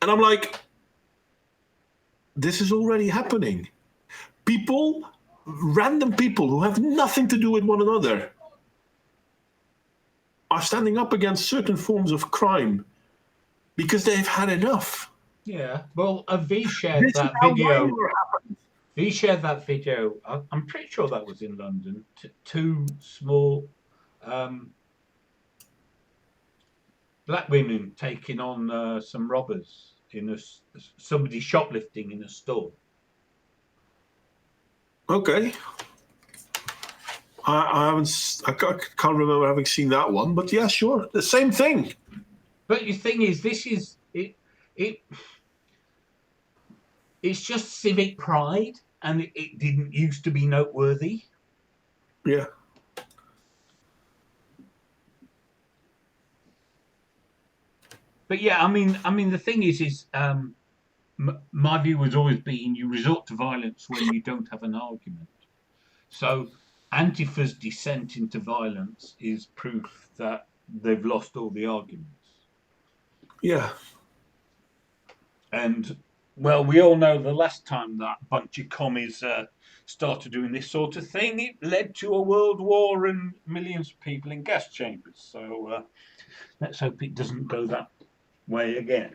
And I'm like, this is already happening. Random people who have nothing to do with one another, are standing up against certain forms of crime because they've had enough. Yeah. Well, V shared that video. V shared that video. I'm pretty sure that was in London. Two small black women taking on some robbers in somebody shoplifting in a store. Okay. I can't remember having seen that one, but yeah, sure, the same thing. But the thing is, it's just civic pride, and it didn't used to be noteworthy. Yeah. But yeah, I mean, the thing is, my view has always been you resort to violence when you don't have an argument. So Antifa's descent into violence is proof that they've lost all the arguments. Yeah. And, well, we all know the last time that bunch of commies started doing this sort of thing, it led to a world war and millions of people in gas chambers. So let's hope it doesn't go that way again.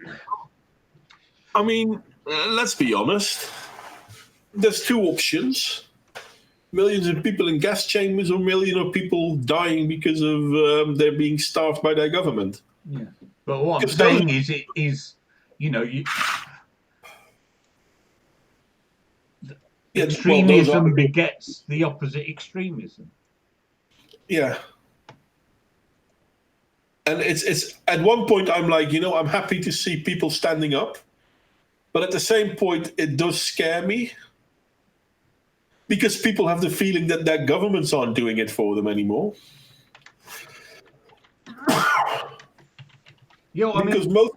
I mean, let's be honest. There's two options: millions of people in gas chambers, or millions of people dying because of they're being starved by their government. Yeah. But what I'm Because those, saying is, you know, yeah, well, those are, extremism begets the opposite extremism. yeah. And it's at one point I'm like, I'm happy to see people standing up, but at the same point it does scare me because people have the feeling that their governments aren't doing it for them anymore. Because most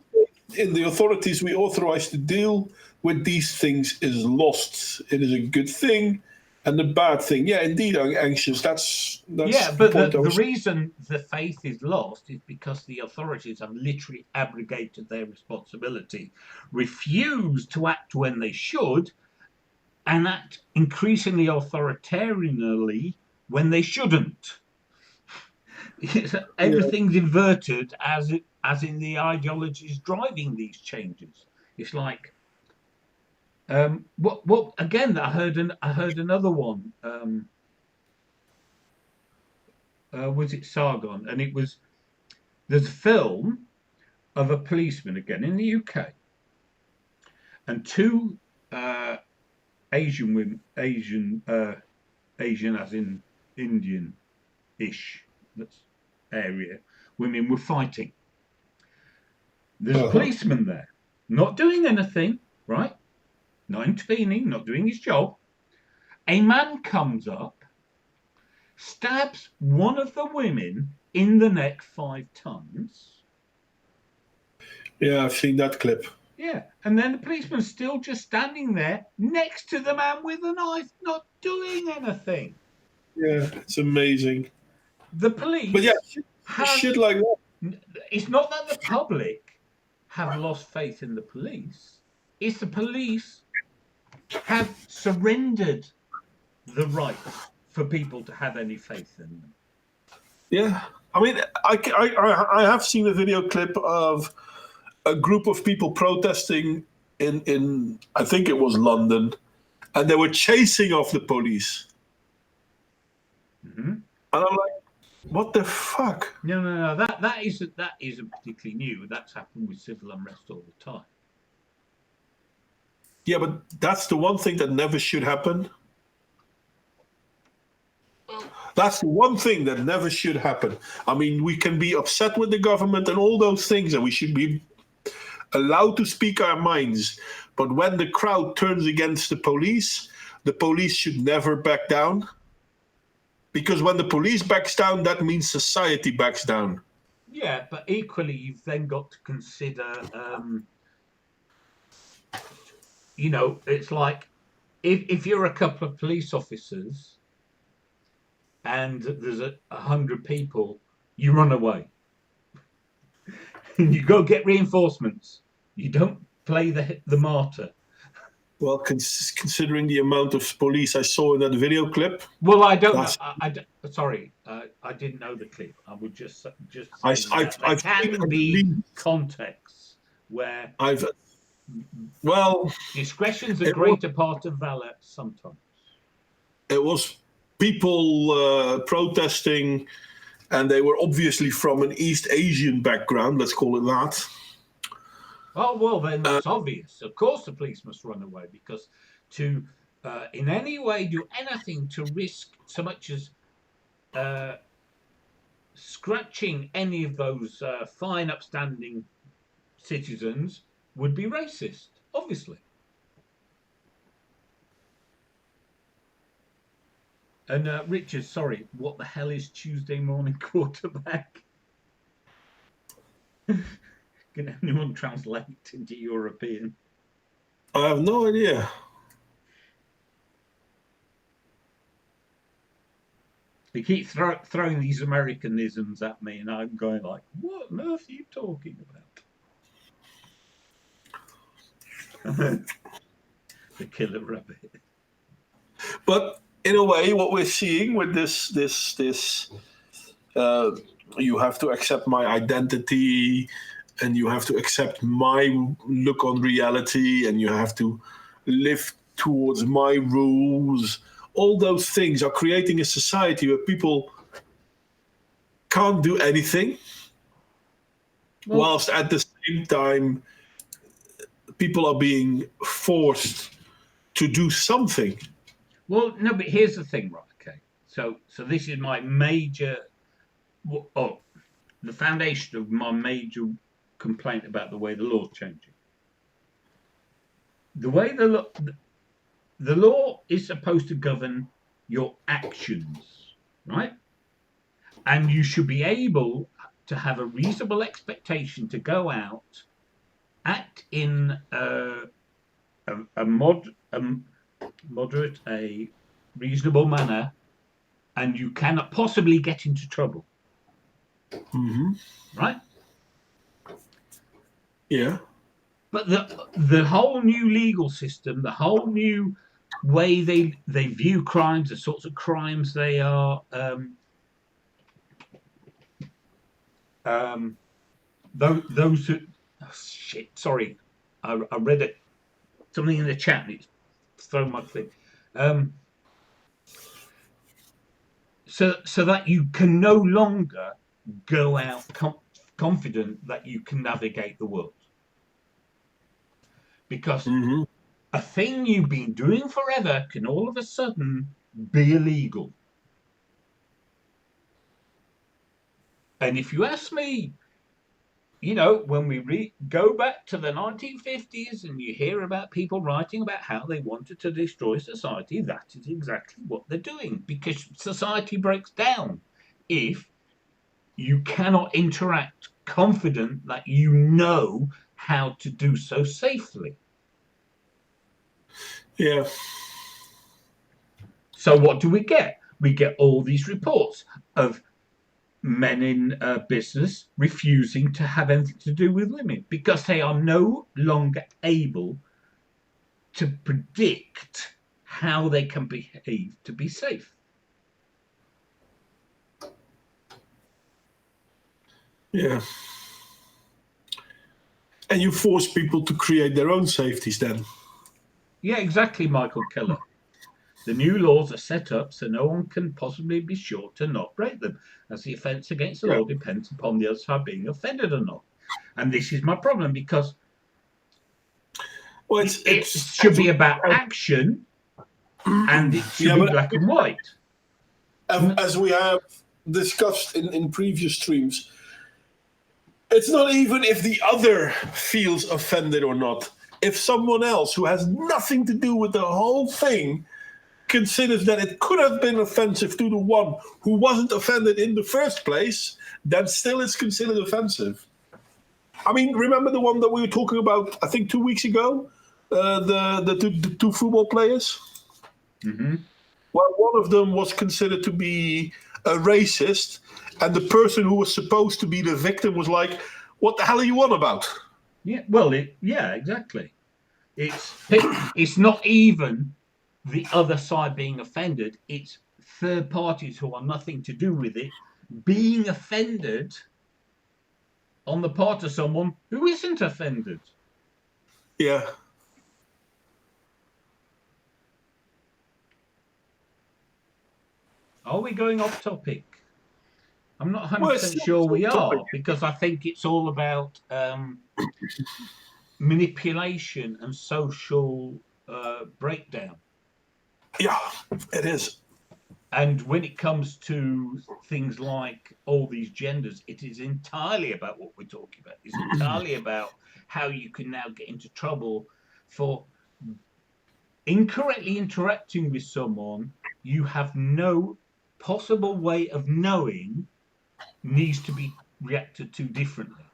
in the authorities we authorize to deal with these things is lost. It is a good thing and the bad thing. Yeah, indeed, I'm anxious. That's yeah, the but point. the reason the faith is lost is because the authorities have literally abrogated their responsibility, refused to act when they should, and act increasingly authoritarianly when they shouldn't. Everything's inverted as in the ideologies driving these changes. It's like what again? I heard another one. Was it Sargon? And it was there's a film of a policeman again in the UK, and two Asian women, Asian as in Indian-ish, that's area, women were fighting. There's a policeman there, not doing anything, right? Not intervening, not doing his job. A man comes up, stabs one of the women in the neck 5 times. Yeah, I've seen that clip. Yeah, and then the policeman's still just standing there next to the man with the knife, not doing anything. Yeah, it's amazing. The police, but yeah, shit like that. It's not that the public have lost faith in the police. It's the police have surrendered the right for people to have any faith in them. Yeah, I mean, I have seen a video clip of a group of people protesting in I think it was London, and they were chasing off the police. Mm-hmm. And I'm like, what the fuck? No. That isn't particularly new. That's happened with civil unrest all the time. Yeah, but that's the one thing that never should happen. That's the one thing that never should happen. I mean, we can be upset with the government and all those things, and we should be allowed to speak our minds. But when the crowd turns against the police should never back down. Because when the police backs down, that means society backs down. Yeah, but equally, you've then got to consider, it's like if you're a couple of police officers and there's 100 people, you run away. You go get reinforcements. You don't play the martyr. Well, considering the amount of police I saw in that video clip. Well, I don't know. Sorry, I didn't know the clip. I would just say there can be contexts where discretion's a greater part of valor sometimes. It was people protesting, and they were obviously from an East Asian background, let's call it that. Oh, well, then that's obvious. Of course the police must run away, because to in any way do anything to risk so much as scratching any of those fine, upstanding citizens would be racist, obviously. And Richard, sorry, what the hell is Tuesday morning quarterback? Can anyone translate into European? I have no idea. They keep throwing these Americanisms at me, and I'm going like, what on earth are you talking about? The killer rabbit. But in a way, what we're seeing with this, you have to accept my identity, and you have to accept my look on reality, and you have to live towards my rules. All those things are creating a society where people can't do anything, whilst at the same time, people are being forced to do something. Well, no, but here's the thing, right? Okay, so this is my major, the foundation of my major complaint about the way the law's changing. The way the law is supposed to govern your actions, right? And you should be able to have a reasonable expectation to go out, act in a moderate, a reasonable manner, and you cannot possibly get into trouble. Mm-hmm. Right? Yeah. But the whole new legal system, the whole new way they view crimes, the sorts of crimes they are, those who, sorry, I read it, something in the chat and it's thrown my thing. So that you can no longer go out confident that you can navigate the world. Because a thing you've been doing forever can all of a sudden be illegal. And if you ask me, when we go back to the 1950s and you hear about people writing about how they wanted to destroy society, that is exactly what they're doing, because society breaks down if you cannot interact confident that you know how to do so safely. Yeah. So what do we get? We get all these reports of men in business refusing to have anything to do with women because they are no longer able to predict how they can behave to be safe. Yeah. And you force people to create their own safeties then. Yeah, exactly, Michael Keller. The new laws are set up so no one can possibly be sure to not break them, as the offence against the law depends upon the other side being offended or not. And this is my problem, because it should be about action, and it should be black and white. As we have discussed in previous streams, it's not even if the other feels offended or not. If someone else who has nothing to do with the whole thing considers that it could have been offensive to the one who wasn't offended in the first place, then still it's considered offensive. I mean, remember the one that we were talking about, I think 2 weeks ago? The two football players? Mm-hmm. Well, one of them was considered to be a racist, and the person who was supposed to be the victim was like, what the hell are you on about? Yeah, well, exactly. It's not even the other side being offended, it's third parties who are nothing to do with it being offended on the part of someone who isn't offended. Yeah. Are we going off topic? I'm not 100% sure we are, because I think it's all about manipulation and social breakdown. Yeah, it is. And when it comes to things like all these genders, it is entirely about what we're talking about. It's entirely about how you can now get into trouble for incorrectly interacting with someone you have no possible way of knowing needs to be reacted to differently.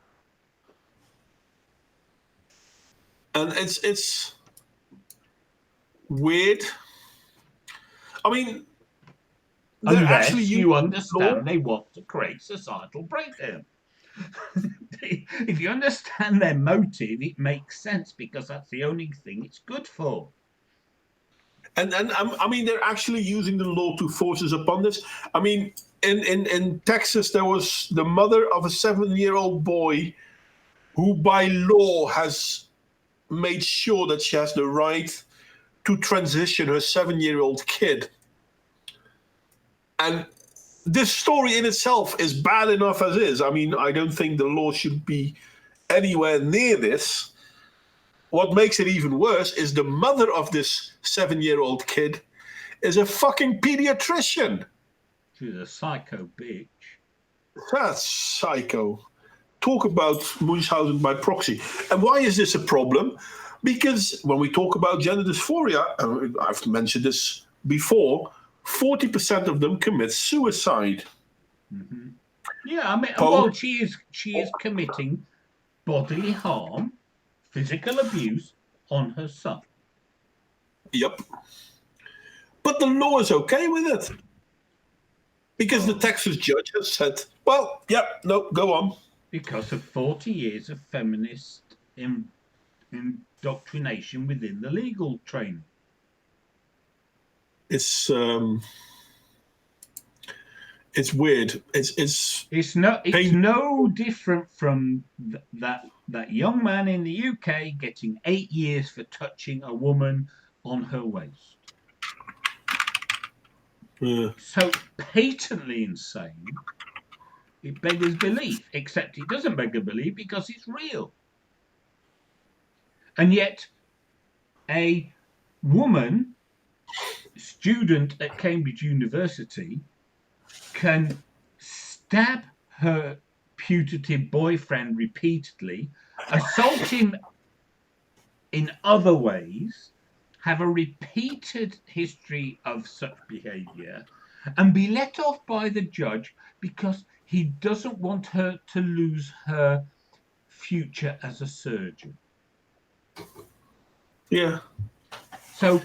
And it's weird. I mean, unless you understand they want to create societal breakdown. If you understand their motive, it makes sense because that's the only thing it's good for. And I mean, they're actually using the law to force us upon this. I mean, in Texas, there was the mother of a 7-year-old boy who, by law, has made sure that she has the right to transition her 7-year-old kid. And this story in itself is bad enough as is. I mean, I don't think the law should be anywhere near this. What makes it even worse is the mother of this 7-year-old kid is a fucking pediatrician. She's a psycho bitch. That's psycho. Talk about Munchausen by proxy. And why is this a problem? Because when we talk about gender dysphoria, I've mentioned this before, 40% of them commit suicide. Mm-hmm. Yeah, I mean, well, she is committing bodily harm, physical abuse on her son. Yep. But the law is okay with it. Because the Texas judge has said, well, yep, no, go on. Because of 40 years of feminist indoctrination within the legal training. It's weird. It's no different from that young man in the UK getting 8 years for touching a woman on her waist. So patently insane, it beggars belief, except it doesn't beg a belief because it's real. And yet, a woman, student at Cambridge University, can stab her putative boyfriend repeatedly, assault him in other ways, have a repeated history of such behavior, and be let off by the judge because he doesn't want her to lose her future as a surgeon. Yeah. So,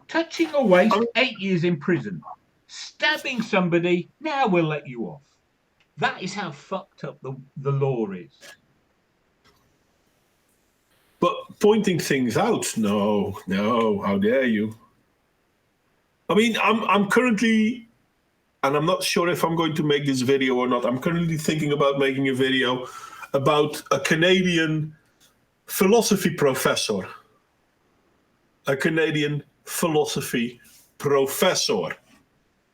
touching a waist, 8 years in prison. Stabbing somebody, now we'll let you off. That is how fucked up the law is. But pointing things out, no, how dare you? I mean, I'm currently, and I'm not sure if I'm going to make this video or not. I'm currently thinking about making a video about a Canadian philosophy professor. A Canadian philosophy professor.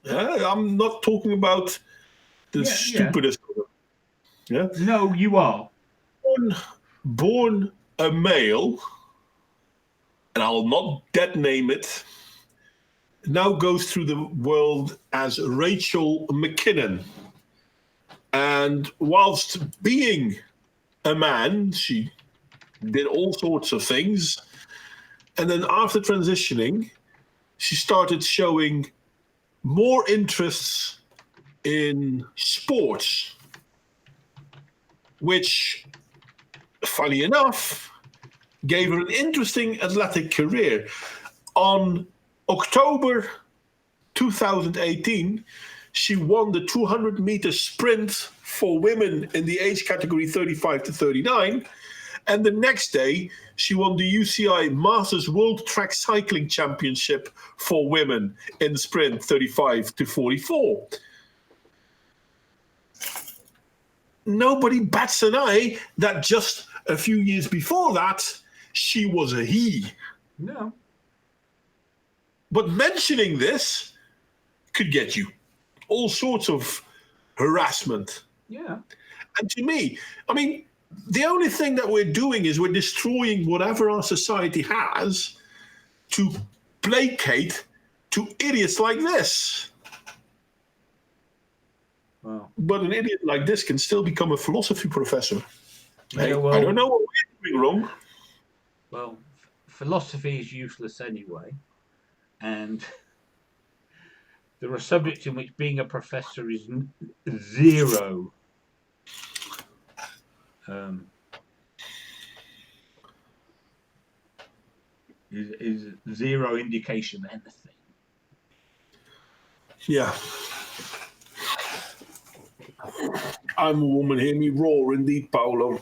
I'm not talking about the stupidest. Yeah. No, you are. Born a male, and I'll not dead name it, now goes through the world as Rachel McKinnon. And whilst being a man, she did all sorts of things. And then after transitioning, she started showing more interests in sports, which, funny enough, gave her an interesting athletic career. On October 2018, she won the 200-meter sprint for women in the age category 35 to 39. And the next day, she won the UCI Masters World Track Cycling Championship for women in the sprint 35 to 44. Nobody bats an eye that just a few years before that, she was a he. No. But mentioning this could get you all sorts of harassment. Yeah. And to me, I mean, the only thing that we're doing is we're destroying whatever our society has to placate to idiots like this. Wow. But an idiot like this can still become a philosophy professor. Yeah, well, I don't know what we're doing wrong. Well, philosophy is useless anyway. And there are subjects in which being a professor is zero. Is zero indication of anything. Yeah. I'm a woman, hear me roar, indeed, Paolo.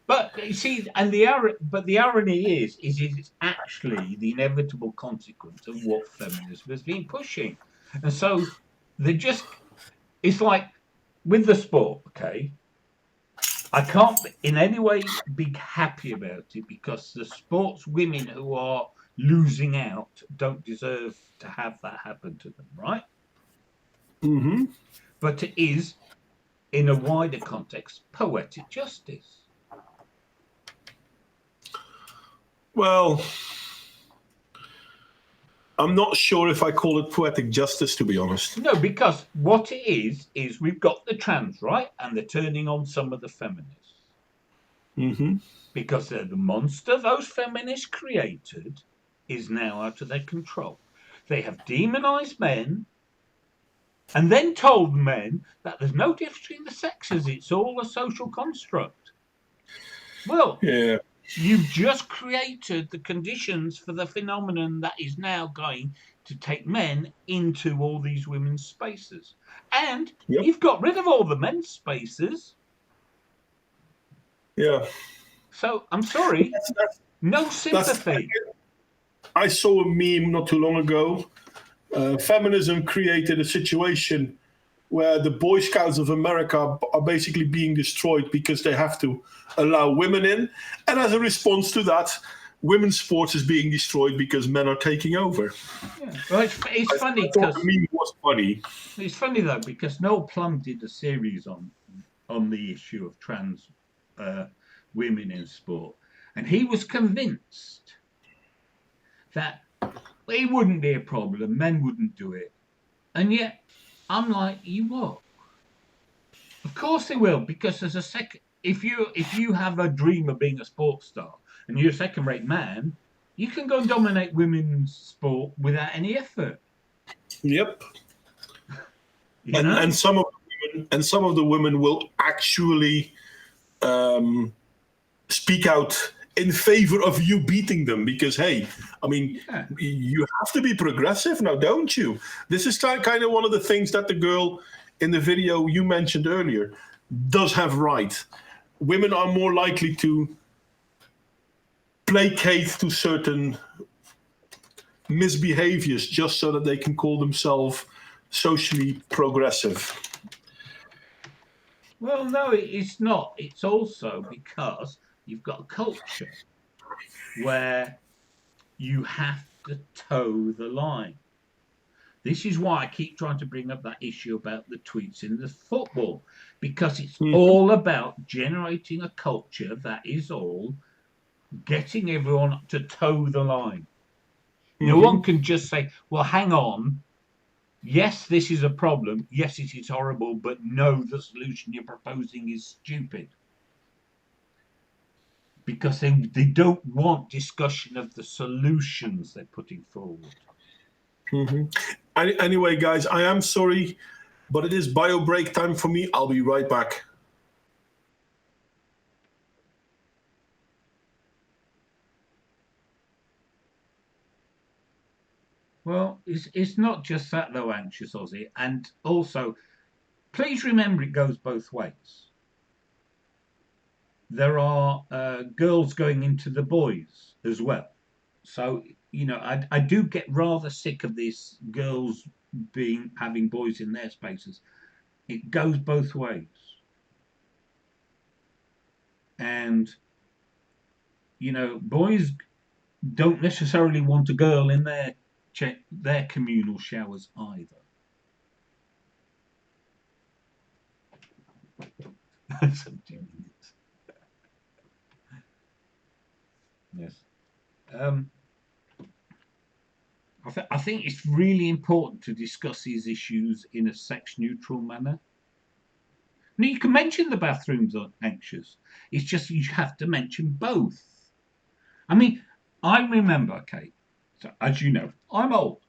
But you see, and the irony is it's actually the inevitable consequence of what feminism has been pushing, and so they just it's like with the sport, okay. I can't in any way be happy about it because the sports women who are losing out don't deserve to have that happen to them, right? Mm-hmm. But it is, in a wider context, poetic justice. Well, I'm not sure if I call it poetic justice, to be honest. No, because what it is we've got the trans, right? And they're turning on some of the feminists. Mm-hmm. Because the monster those feminists created is now out of their control. They have demonized men and then told men that there's no difference between the sexes, it's all a social construct. Well, Yeah. you've just created the conditions for the phenomenon that is now going to take men into all these women's spaces. And Yep. you've got rid of all the men's spaces. Yeah. So I'm sorry, no sympathy. I saw a meme not too long ago. Feminism created a situation where the Boy Scouts of America are basically being destroyed because they have to allow women in. And as a response to that, women's sports is being destroyed because men are taking over. Yeah. Well, it's funny because because the meme was funny. It's funny though because Noel Plum did a series on the issue of trans women in sport, and he was convinced that it wouldn't be a problem, men wouldn't do it, and yet I'm like, you what? Of course they will, because there's a second. If you have a dream of being a sports star and you're a second-rate man, you can go and dominate women's sport without any effort. Yep. You know? And some of the women will actually speak out in favor of you beating them because, hey, I mean, you have to be progressive now, don't you? This is kind of one of the things that the girl in the video you mentioned earlier does have right. Women are more likely to placate to certain misbehaviors just so that they can call themselves socially progressive. Well, no, it's not. It's also because you've got a culture where you have to toe the line. This is why I keep trying to bring up that issue about the tweets in the football, because it's all about generating a culture that is all getting everyone to toe the line. No one can just say, well, hang on. Yes, this is a problem. Yes, it is horrible, but no, the solution you're proposing is stupid. Because they don't want discussion of the solutions they're putting forward. Anyway, guys, I am sorry, but it is bio break time for me. I'll be right back. Well, it's not just that though, anxious Aussie, and also, please remember it goes both ways. There are girls going into the boys as well. So, you know, I do get rather sick of these girls having boys in their spaces. It goes both ways. And, you know, boys don't necessarily want a girl in their communal showers either. Yes. I think it's really important to discuss these issues in a sex-neutral manner. Now, you can mention the bathrooms are anxious. It's just you have to mention both. I mean, I remember, okay, so as you know, I'm old.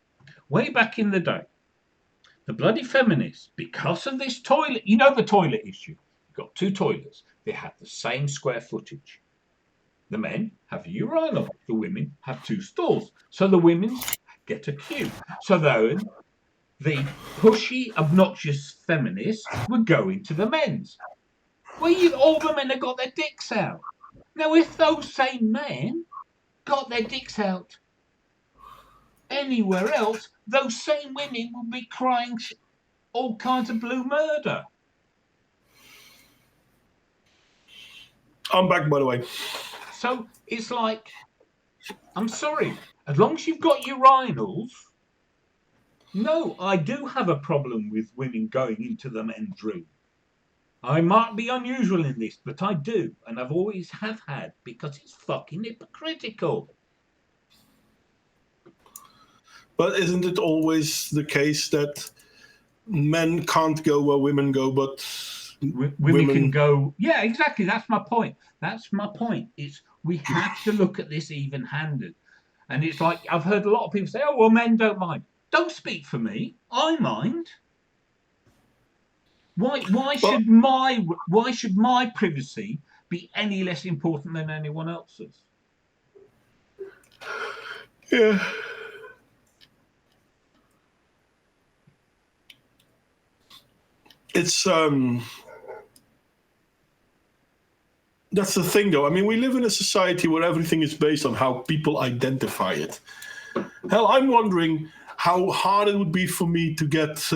Way back in the day, the bloody feminists, because of this toilet, you know the toilet issue. You've got two toilets. They have the same square footage. The men have a urinal. The women have two stalls. So the women get a queue. So then the pushy, obnoxious feminists were going to the men's. Well, all the men have got their dicks out. Now, if those same men got their dicks out anywhere else, those same women would be crying all kinds of blue murder. I'm back, by the way. So it's like, I'm sorry, as long as you've got urinals. No, I do have a problem with women going into the men's room. I might be unusual in this, but I do, and I've always have had, because it's fucking hypocritical. But isn't it always the case that men can't go where women go, but women can go? Yeah, exactly. That's my point. It's we have to look at this even-handed, and it's like I've heard a lot of people say, "Oh, well, men don't mind." Don't speak for me. I mind. Why should my privacy be any less important than anyone else's? Yeah. It's that's the thing, though. I mean, we live in a society where everything is based on how people identify it. Hell, I'm wondering how hard it would be for me to get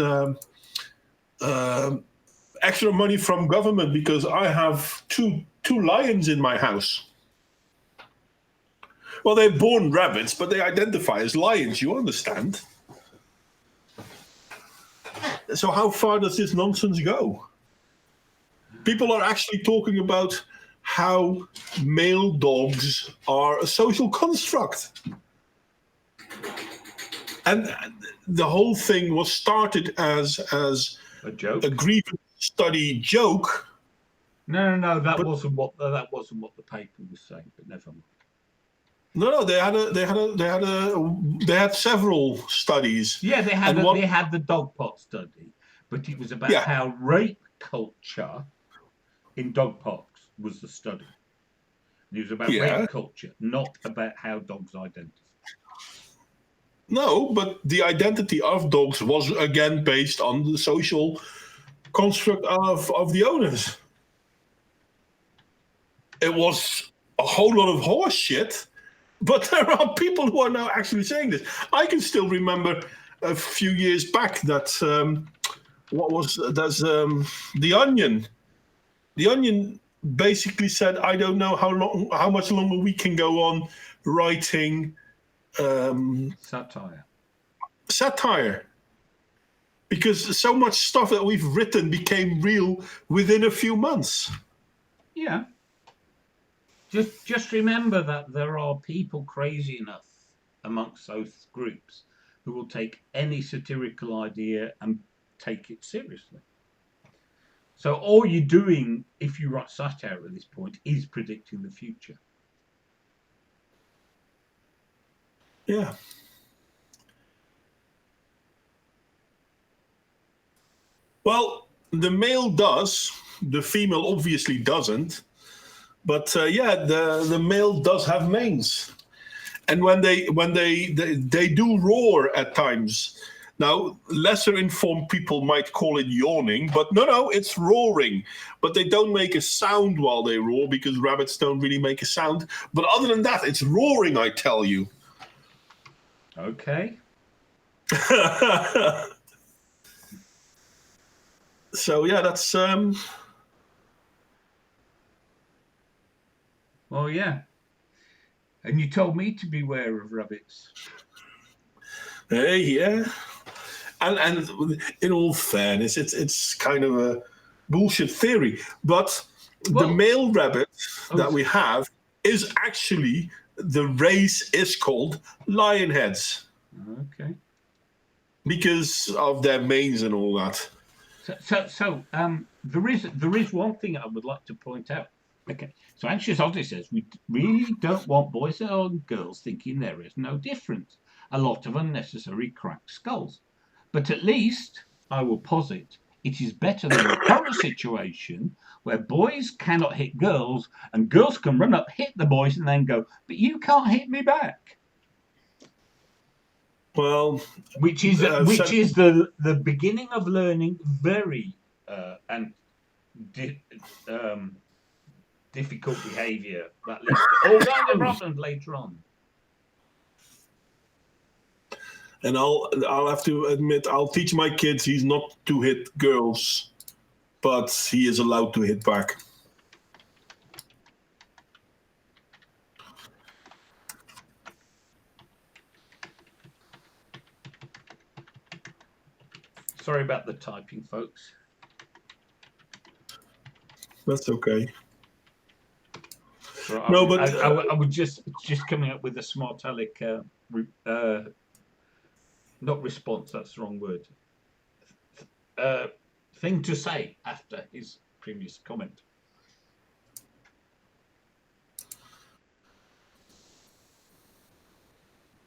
extra money from government because I have two lions in my house. Well, they're born rabbits, but they identify as lions, you understand? So how far does this nonsense go? People are actually talking about how male dogs are a social construct. And the whole thing was started as a joke, a grievance study joke. No, that wasn't what the paper was saying. But never mind. No, they had several studies. Yeah, they had the dog pot study, but it was about how rape culture in dog parks was the study. It was about rape culture, not about how dogs identify. No, but the identity of dogs was again based on the social construct of the owners. It was a whole lot of horse shit, but there are people who are now actually saying this. I can still remember a few years back that The Onion. The Onion basically said, I don't know how much longer we can go on writing satire, because so much stuff that we've written became real within a few months. Yeah. Just remember that there are people crazy enough amongst those groups who will take any satirical idea and take it seriously. So all you're doing, if you write satire at this point, is predicting the future. Yeah. Well, the male does. The female obviously doesn't. But the male does have manes, and when they do roar at times. Now, lesser informed people might call it yawning, but no, it's roaring. But they don't make a sound while they roar because rabbits don't really make a sound. But other than that, it's roaring, I tell you. Okay. So yeah, that's Well, yeah. And you told me to beware of rabbits. Hey, yeah. And in all fairness, it's kind of a bullshit theory. But the male rabbit that we have is actually, the race is called lionheads. Okay. Because of their manes and all that. So there is one thing I would like to point out. Okay, so Anxious Oddly says, we really don't want boys and girls thinking there is no difference. A lot of unnecessary cracked skulls. But at least, I will posit, it is better than the current situation where boys cannot hit girls and girls can run up, hit the boys and then go, but you can't hit me back. Well, which is the beginning of learning very and difficult behaviour that leads to all kinds of problems later on. and I'll have to admit, I'll teach my kids he's not to hit girls, but he is allowed to hit back. Sorry about the typing, folks. That's okay. So No, but I was just coming up with a smart aleck, not response. That's the wrong word. Thing to say after his previous comment.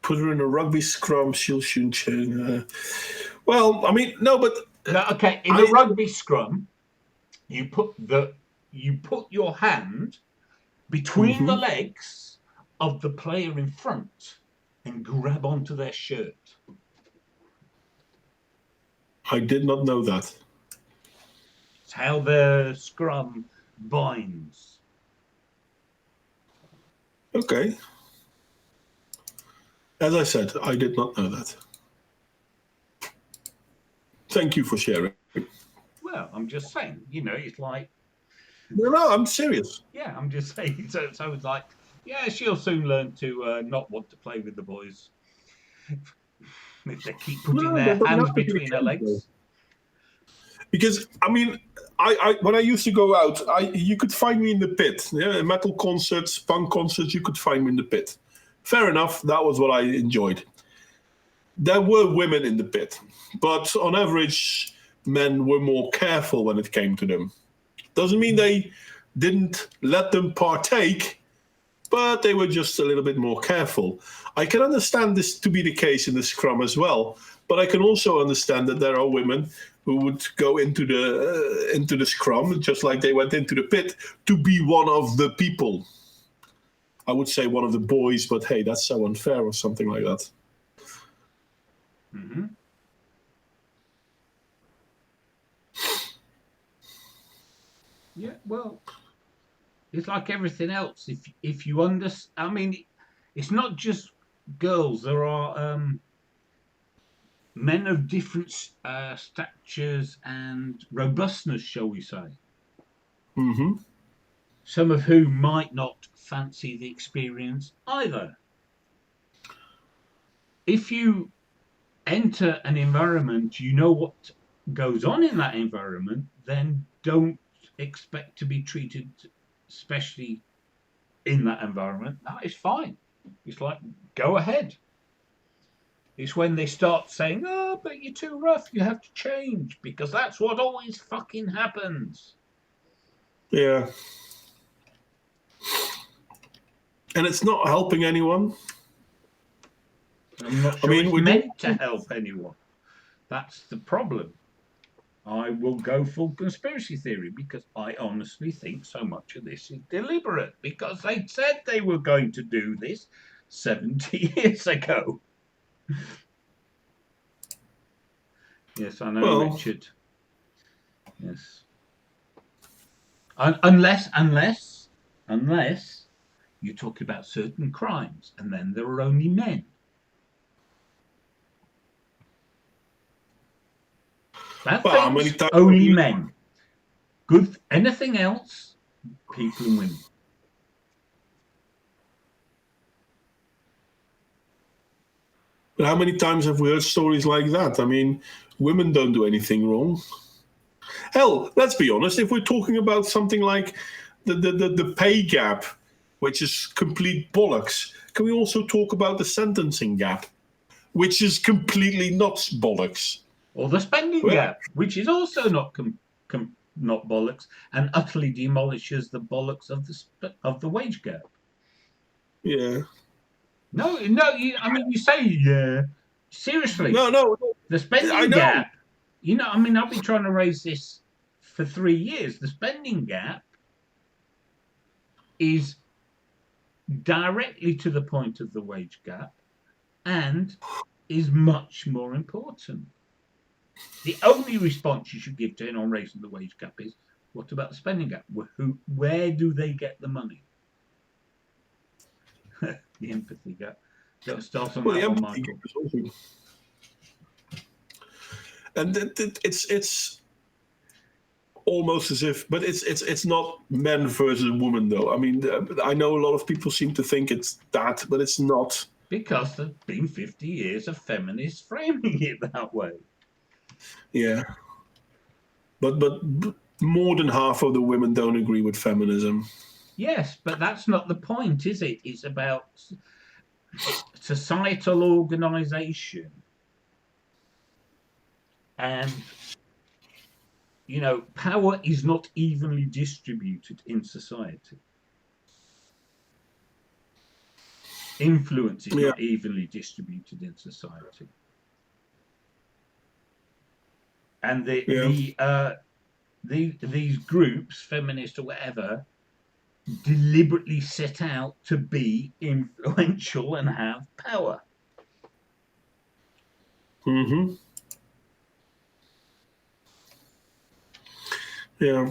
put her in a rugby scrum, she'll shoot. Well, I mean, no, but no, okay. In a rugby scrum, you put your hand between the legs of the player in front and grab onto their shirt. I did not know that. It's how the scrum binds. Okay. As I said, I did not know that. Thank you for sharing. Well, I'm just saying, it's like... No, I'm serious. Yeah, I'm just saying. So it's like, yeah, she'll soon learn to not want to play with the boys if they keep putting their hands between her legs. Because, I mean, I when I used to go out, you could find me in the pit. Yeah, metal concerts, punk concerts, you could find me in the pit. Fair enough, that was what I enjoyed. There were women in the pit, but on average, men were more careful when it came to them. Doesn't mean they didn't let them partake, but they were just a little bit more careful. I can understand this to be the case in the scrum as well, but I can also understand that there are women who would go into the scrum, just like they went into the pit, to be one of the people. I would say one of the boys, but hey, that's so unfair or something like that. Mm-hmm. Yeah, well, it's like everything else. If you understand, I mean, it's not just girls. There are men of different statures and robustness, shall we say. Mm-hmm. Some of whom might not fancy the experience either. If you enter an environment, you know what goes on in that environment, then don't expect to be treated especially in that environment. That is fine. It's like, go ahead. It's when they start saying, oh, but you're too rough, you have to change, because that's what always fucking happens. Yeah. And it's not helping anyone. I'm not sure it's meant to help anyone. That's the problem. I will go full conspiracy theory because I honestly think so much of this is deliberate because they said they were going to do this 70 years ago. Yes, I know, Richard. Yes. Unless you talk about certain crimes and then there are only men. Bad things, only men. Good, anything else, people and women. But how many times have we heard stories like that? I mean, women don't do anything wrong. Hell, let's be honest, if we're talking about something like the pay gap, which is complete bollocks, can we also talk about the sentencing gap, which is completely not bollocks? Or the spending gap, which is also not not bollocks and utterly demolishes the bollocks of the wage gap. Yeah. No. You say yeah. Seriously. No. The spending gap. I've been trying to raise this for 3 years. The spending gap is directly to the point of the wage gap, and is much more important. The only response you should give to it on raising the wage gap is, what about the spending gap? Where do they get the money? The empathy gap. Don't start on Well, the that one, empathy Michael. gap is also, and it's almost as if, but it's not men versus women though. I mean, I know a lot of people seem to think it's that, but it's not. Because there's been 50 years of feminists framing it that way. Yeah, but more than half of the women don't agree with feminism. Yes, but that's not the point, is it? It's about societal organisation. And, power is not evenly distributed in society. Influence is not evenly distributed in society. And these groups, feminist or whatever, deliberately set out to be influential and have power. Mm-hmm. Yeah.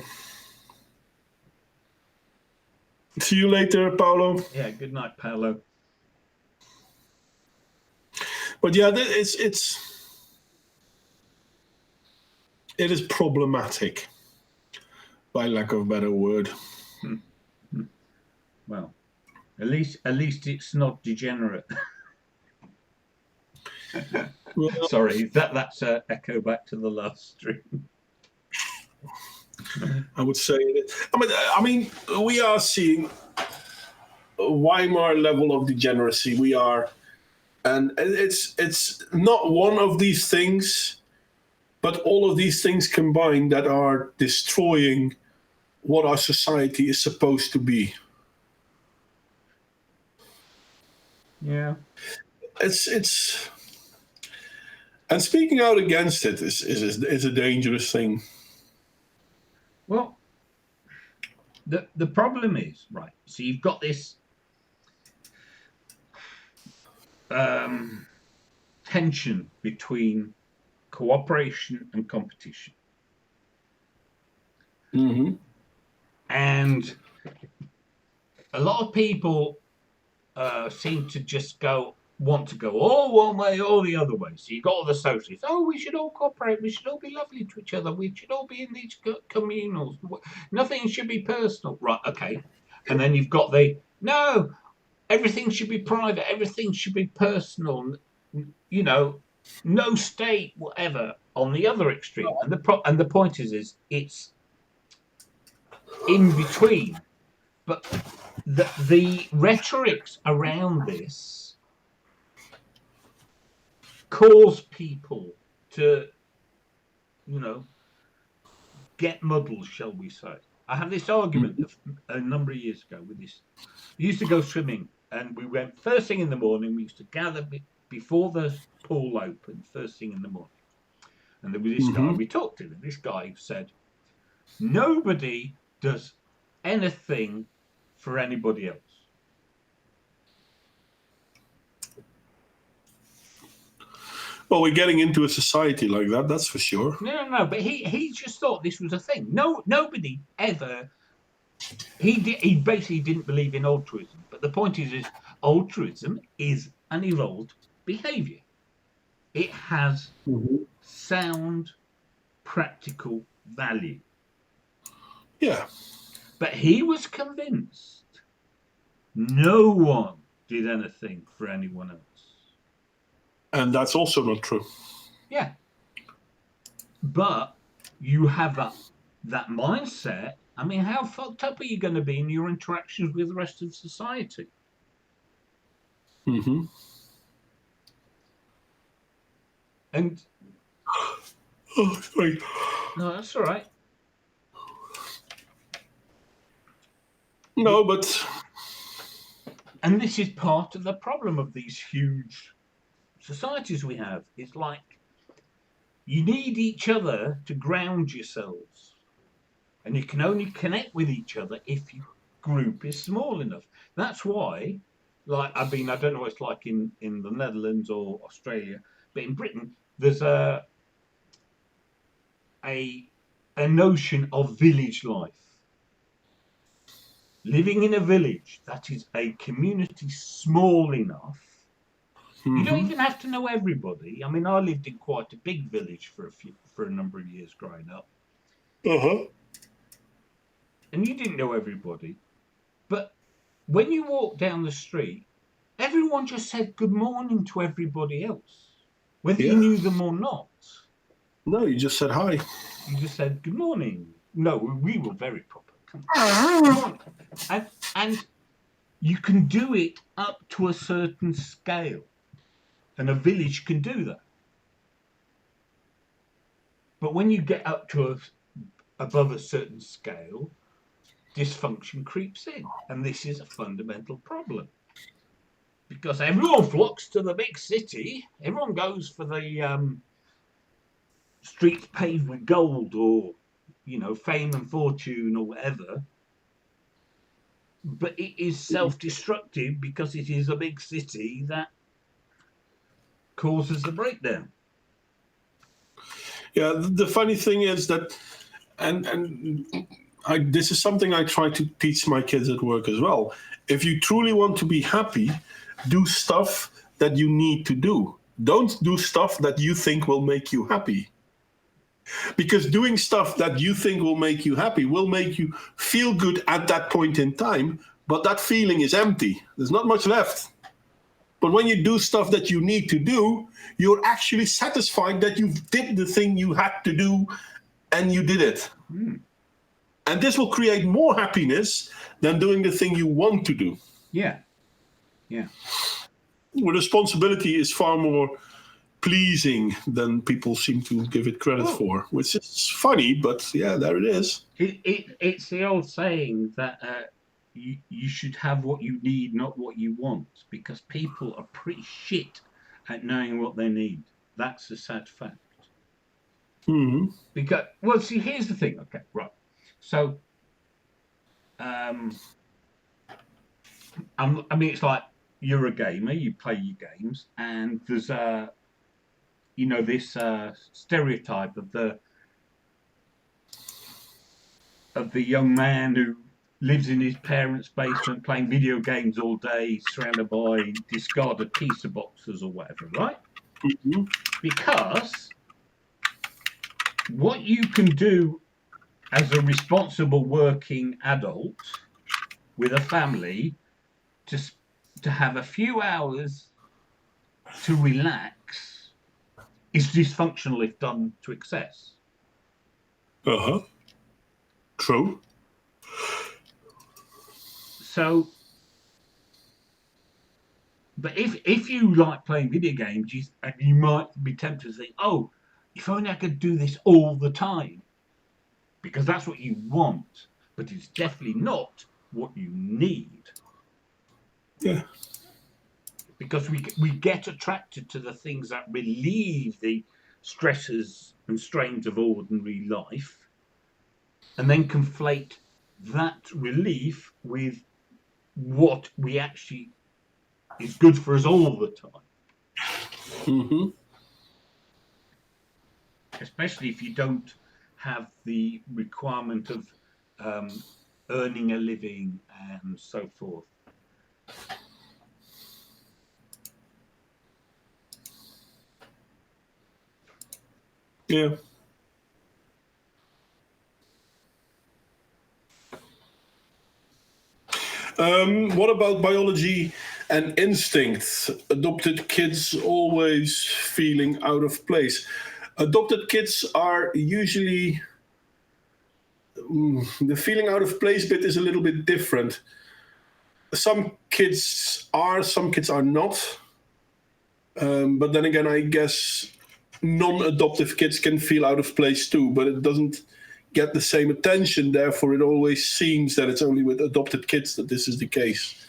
See you later, Paolo. Yeah, good night, Paolo. But yeah, it is problematic, by lack of a better word. Well, at least it's not degenerate. Well, sorry, that's an echo back to the last stream. I would say it. I mean, we are seeing a Weimar level of degeneracy. We are, and it's not one of these things, but all of these things combined that are destroying what our society is supposed to be. Yeah. It's and speaking out against it is a dangerous thing. Well, the problem is, right, so you've got this tension between cooperation and competition. Mm-hmm. And a lot of people seem to just want to go all one way or the other way. So you've got all the socialists. Oh, we should all cooperate. We should all be lovely to each other. We should all be in these communals. Nothing should be personal. Right, okay. And then you've got no, everything should be private. Everything should be personal. No state, whatever, on the other extreme. And the point is it's in between. But the rhetorics around this cause people to, get muddled, shall we say. I had this argument a number of years ago with this. We used to go swimming, and we went first thing in the morning. We used to gather before the pool opened, first thing in the morning. And there was this guy we talked to, and this guy said, nobody does anything for anybody else. Well, we're getting into a society like that, that's for sure. No. But he just thought this was a thing. Nobody ever. He basically didn't believe in altruism. But the point is altruism is an evolved behaviour. It has sound, practical value. Yeah. But he was convinced no one did anything for anyone else. And that's also not true. Yeah. But you have that mindset. I mean, how fucked up are you going to be in your interactions with the rest of society? Mm-hmm. And oh, sorry. No, that's all right. No, but and this is part of the problem of these huge societies we have. It's like you need each other to ground yourselves, and you can only connect with each other if your group is small enough. That's why Like, I mean, I don't know what it's like in the Netherlands or Australia, but in Britain, there's a a notion of village life. Living in a village that is a community small enough. You don't Mm-hmm. even have to know everybody. I mean, I lived in quite a big village for a number of years growing up, Uh-huh. and you didn't know everybody. But when you walk down the street, everyone just said good morning to everybody else, whether you Yeah. knew them or not. No, you just said hi. You just said good morning. No, we were very proper. Come on, good morning, and you can do it up to a certain scale, and a village can do that. But when you get up to above a certain scale, dysfunction creeps in, and this is a fundamental problem because everyone flocks to the big city. Everyone goes for the streets paved with gold, or fame and fortune, or whatever. But it is self-destructive because it is a big city that causes the breakdown. Yeah, the funny thing is that, and this is something I try to teach my kids at work as well. If you truly want to be happy, do stuff that you need to do. Don't do stuff that you think will make you happy. Because doing stuff that you think will make you happy will make you feel good at that point in time, but that feeling is empty. There's not much left. But when you do stuff that you need to do, you're actually satisfied that you did the thing you had to do and you did it. And this will create more happiness than doing the thing you want to do. Yeah. Yeah. Responsibility is far more pleasing than people seem to give it credit for, which is funny, but yeah, there it is. It's the old saying that you should have what you need, not what you want, because people are pretty shit at knowing what they need. That's a sad fact. Mm-hmm. Because, well, see, here's the thing. Okay, right. So, I mean, it's like you're a gamer, you play your games, and there's this stereotype of the young man who lives in his parents' basement playing video games all day, surrounded by discarded pizza boxes or whatever, right? Mm-hmm. Because what you can do as a responsible working adult with a family to have a few hours to relax is dysfunctional if done to excess. Uh-huh. True. So, but if you like playing video games, you might be tempted to think, oh, if only I could do this all the time, because that's what you want, but it's definitely not what you need. Yeah. Because we get attracted to the things that relieve the stresses and strains of ordinary life, and then conflate that relief with what we actually is good for us all the time. Mm-hmm. Especially if you don't have the requirement of earning a living and so forth. Yeah. What about biology and instincts? Adopted kids always feeling out of place. Adopted kids are usually the feeling out of place bit is a little bit different. Some kids are not. But then again, I guess non-adoptive kids can feel out of place too, but it doesn't get the same attention. Therefore, it always seems that it's only with adopted kids that this is the case.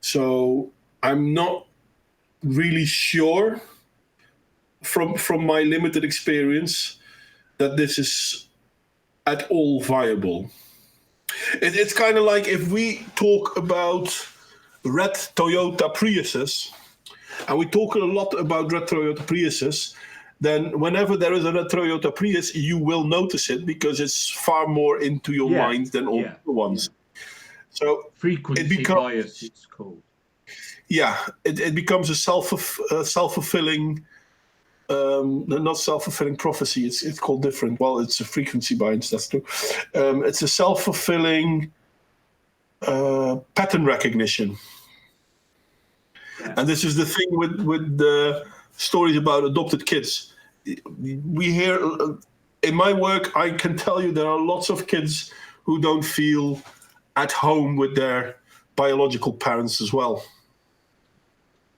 So I'm not really sure from my limited experience that this is at all viable. It's kind of like if we talk about red Toyota Priuses, and we talk a lot about red Toyota Priuses, then whenever there is a red Toyota Prius, you will notice it because it's far more into your mind than all the other ones. So frequency bias, it's called. Yeah, it becomes a self-fulfilling, not self-fulfilling prophecy. It's called different. Well, it's a frequency bias. That's true. It's a self-fulfilling pattern recognition. Yeah. And this is the thing with the stories about adopted kids. We hear in my work, I can tell you there are lots of kids who don't feel at home with their biological parents as well.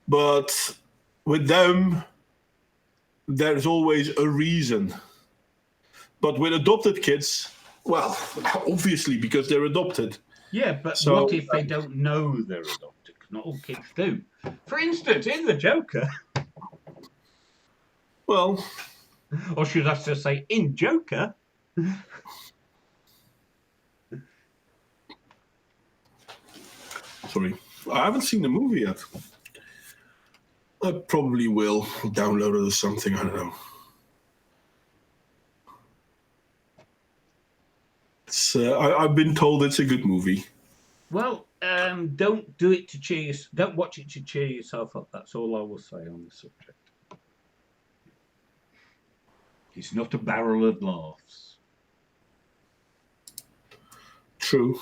But with them, there's always a reason. But with adopted kids, well, obviously because they're adopted. Yeah, but what if they don't know they're adopted? Not all kids do. For instance, in the Joker. Well. Or should I just say, in Joker? Sorry, I haven't seen the movie yet. I probably will download it or something, I don't know. I've been told it's a good movie. Well, don't do it to cheer. Don't watch it to cheer yourself up. That's all I will say on the subject. It's not a barrel of laughs. True.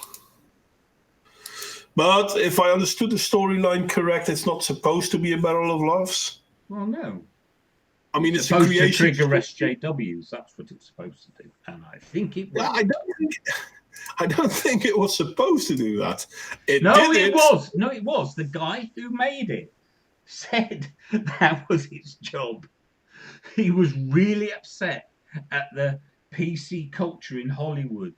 But if I understood the storyline correct, it's not supposed to be a barrel of laughs. Well, no. I mean, it's supposed a creation to trigger SJWs. That's what it's supposed to do, and I think it was. I don't think it was supposed to do that. It was. No, it was. The guy who made it said that was his job. He was really upset at the PC culture in Hollywood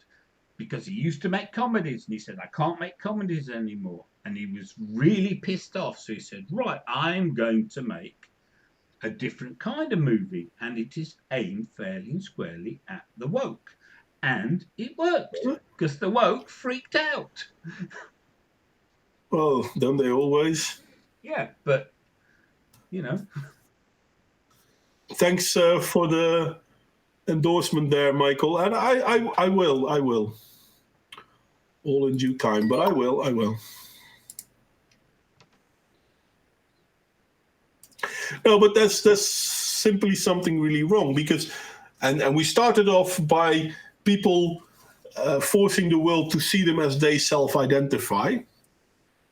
because he used to make comedies, and he said, I can't make comedies anymore. And he was really pissed off. So he said, right, I'm going to make a different kind of movie, and it is aimed fairly and squarely at the woke. And it worked, because the woke freaked out. Well, don't they always? Yeah, but, you know. Thanks for the endorsement there, Michael. And I will. All in due time, but I will. No, but that's simply something really wrong, because, and we started off by people forcing the world to see them as they self-identify.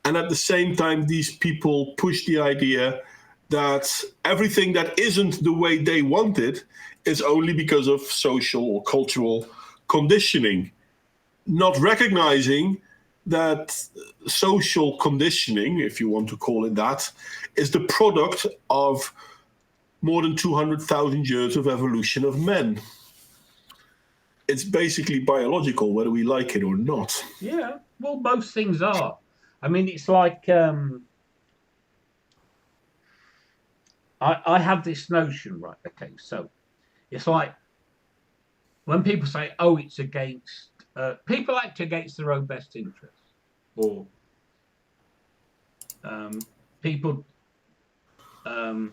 And at the same time, these people push the idea that everything that isn't the way they want it is only because of social or cultural conditioning, not recognizing that social conditioning, if you want to call it that, is the product of more than 200,000 years of evolution of men. It's basically biological, whether we like it or not. Yeah, well, most things are. I mean, it's like I have this notion, right? Okay, so it's like when people say, "Oh, it's against," people act against their own best interests, or people. Oh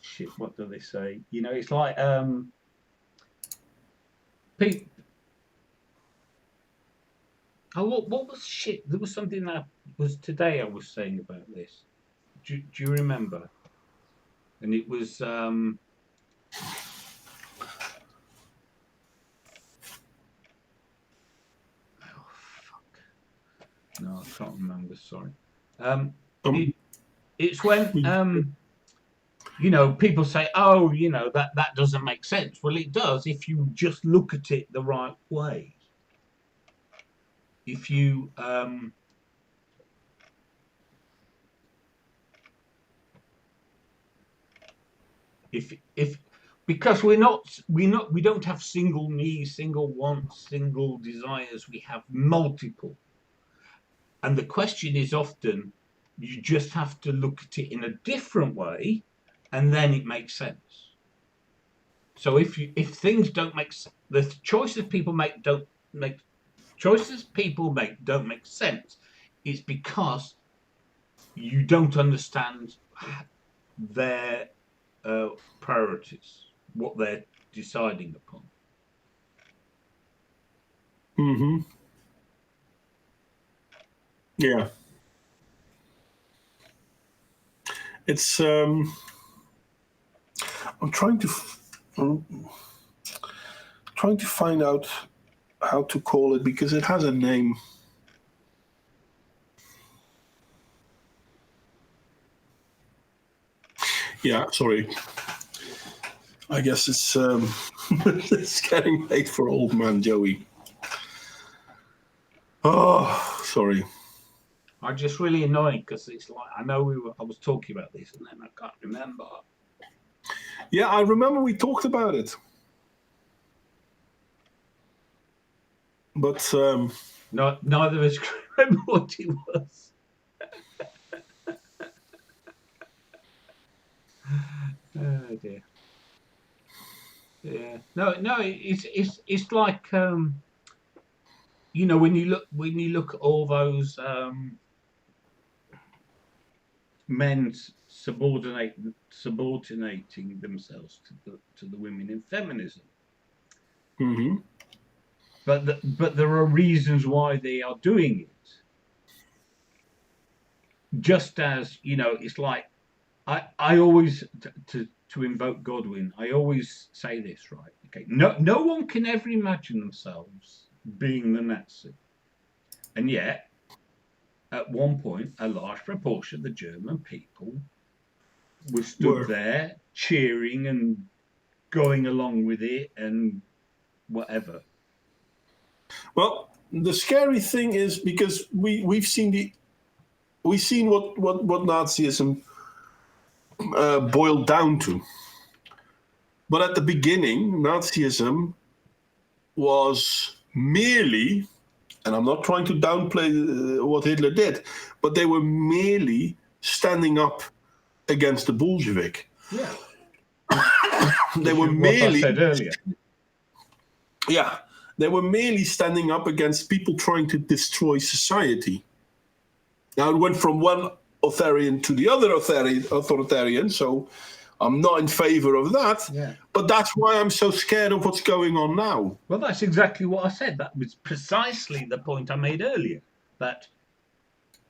shit! What do they say? You know, it's like people. Oh, what was shit? There was something that was today I was saying about this. Do you remember? And it was oh fuck. No, I can't remember, sorry. It's when you know, people say, oh, you know, that doesn't make sense. Well, it does if you just look at it the right way. If you if because we don't have single needs, single wants, single desires, we have multiple. And the question is often you just have to look at it in a different way, and then it makes sense. So if things don't make, the choices people make don't make sense, it's because you don't understand their priorities, what they're deciding upon. Mm-hmm. Yeah. It's I'm I'm trying to find out how to call it because it has a name. Yeah, sorry. I guess it's it's getting late for old man Joey. Oh, sorry. I'm just really annoying because it's like I know I was talking about this and then I can't remember. Yeah, I remember we talked about it. But Neither of us can remember what it was. Oh dear. Yeah. No. It's like when you look at all those men subordinating themselves to the women in feminism. mm-hmm. But there are reasons why they are doing it. Just as it's like I always to invoke Godwin. I always say this, right? Okay, no one can ever imagine themselves being the Nazi, and yet at one point a large proportion of the German people were stood there cheering and going along with it and whatever. Well, the scary thing is because we've seen what Nazism boiled down to. But at the beginning, Nazism was merely, and I'm not trying to downplay what Hitler did, but they were merely standing up against the Bolshevik. Yeah. They were what I merely said earlier. Yeah, they were merely standing up against people trying to destroy society. Now it went from one authoritarian to the other authoritarian, so I'm not in favor of that. Yeah. But that's why I'm so scared of what's going on now. Well, that's exactly what I said. That was precisely the point I made earlier, that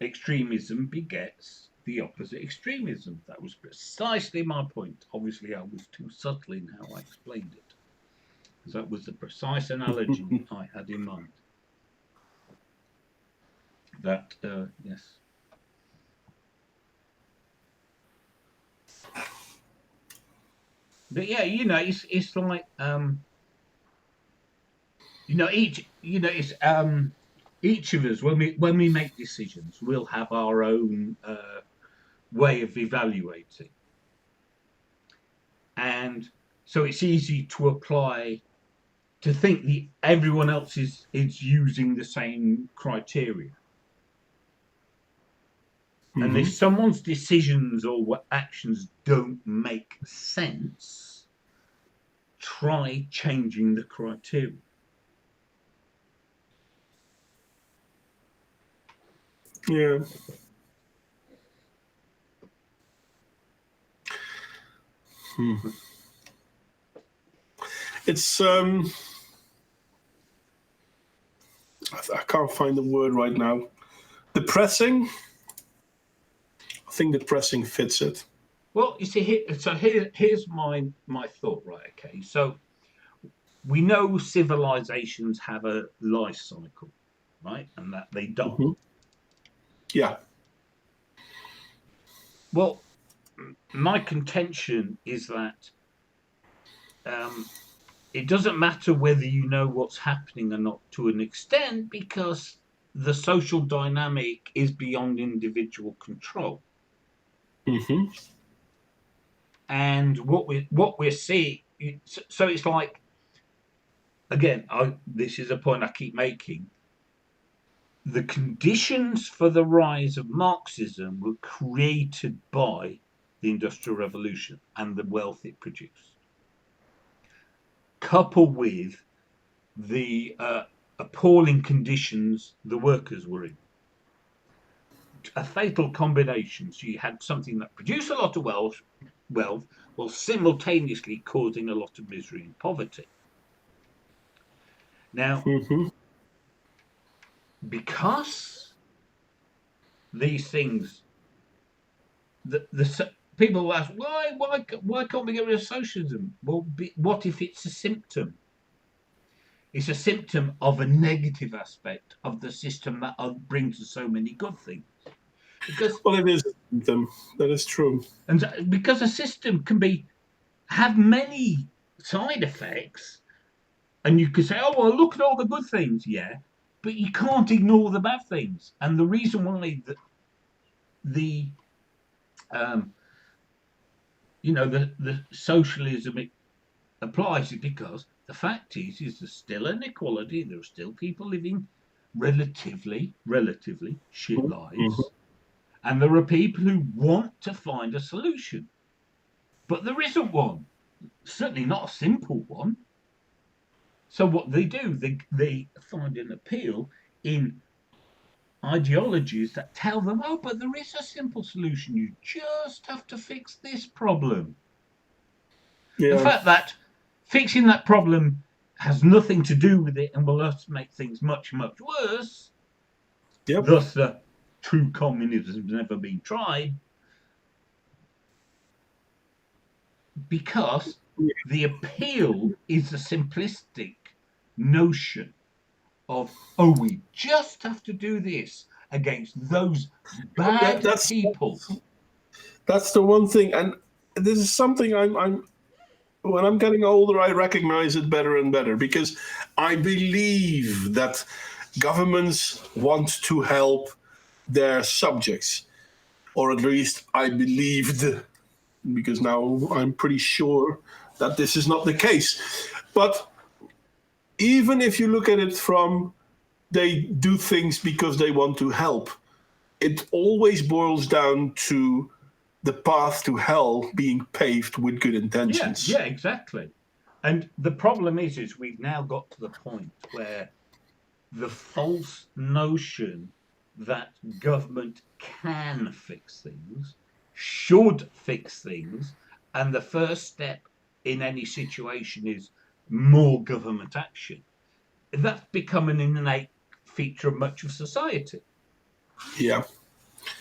extremism begets the opposite extremism. That was precisely my point. Obviously, I was too subtle in how I explained it, because that was the precise analogy I had in mind. That, yes. But yeah, it's like each of us when we make decisions, we'll have our own way of evaluating, and so it's easy to apply to think that everyone else is using the same criteria. Mm-hmm. And if someone's decisions or actions don't make sense, try changing the criteria. Yeah. It's I can't find the word right now. Depressing. I think depressing fits it. Well, you see, here's my thought, right? Okay, so we know civilizations have a life cycle, right, and that they die. Mm-hmm. Yeah. Well, my contention is that it doesn't matter whether you know what's happening or not to an extent, because the social dynamic is beyond individual control. Mm-hmm. And what we're seeing, so it's like, again, this is a point I keep making. The conditions for the rise of Marxism were created by the Industrial Revolution and the wealth it produced, coupled with the appalling conditions the workers were in. a fatal combination. So you had something that produced a lot of wealth while simultaneously causing a lot of misery and poverty. Now, because these things, the people will ask, why can't we get rid of socialism? Well, what if it's a symptom? It's a symptom of a negative aspect of the system that brings us so many good things. Well, it is a symptom. That is true. And because a system can have many side effects, and you could say, oh, well, look at all the good things, yeah, but you can't ignore the bad things. And the reason why the socialism applies is because the fact is there's still inequality. There are still people living relatively shit lives, and there are people who want to find a solution, but there isn't one. Certainly not a simple one. So what they do, they find an appeal in ideologies that tell them, oh, but there is a simple solution. You just have to fix this problem. Yeah. The fact that fixing that problem has nothing to do with it and will just make things much, much worse. Yep. Thus, the true communism has never been tried. Because the appeal is the simplistic notion of, oh, we just have to do this against those bad people. That's the one thing, and this is something I'm when I'm getting older, I recognize it better and better, because I believe that governments want to help their subjects, or at least I believed, because now I'm pretty sure that this is not the case. But even if you look at it from they do things because they want to help, it always boils down to the path to hell being paved with good intentions. Yeah, exactly. And the problem is we've now got to the point where the false notion that government can fix things, should fix things, and the first step in any situation is more government action. That's become an innate feature of much of society. Yeah.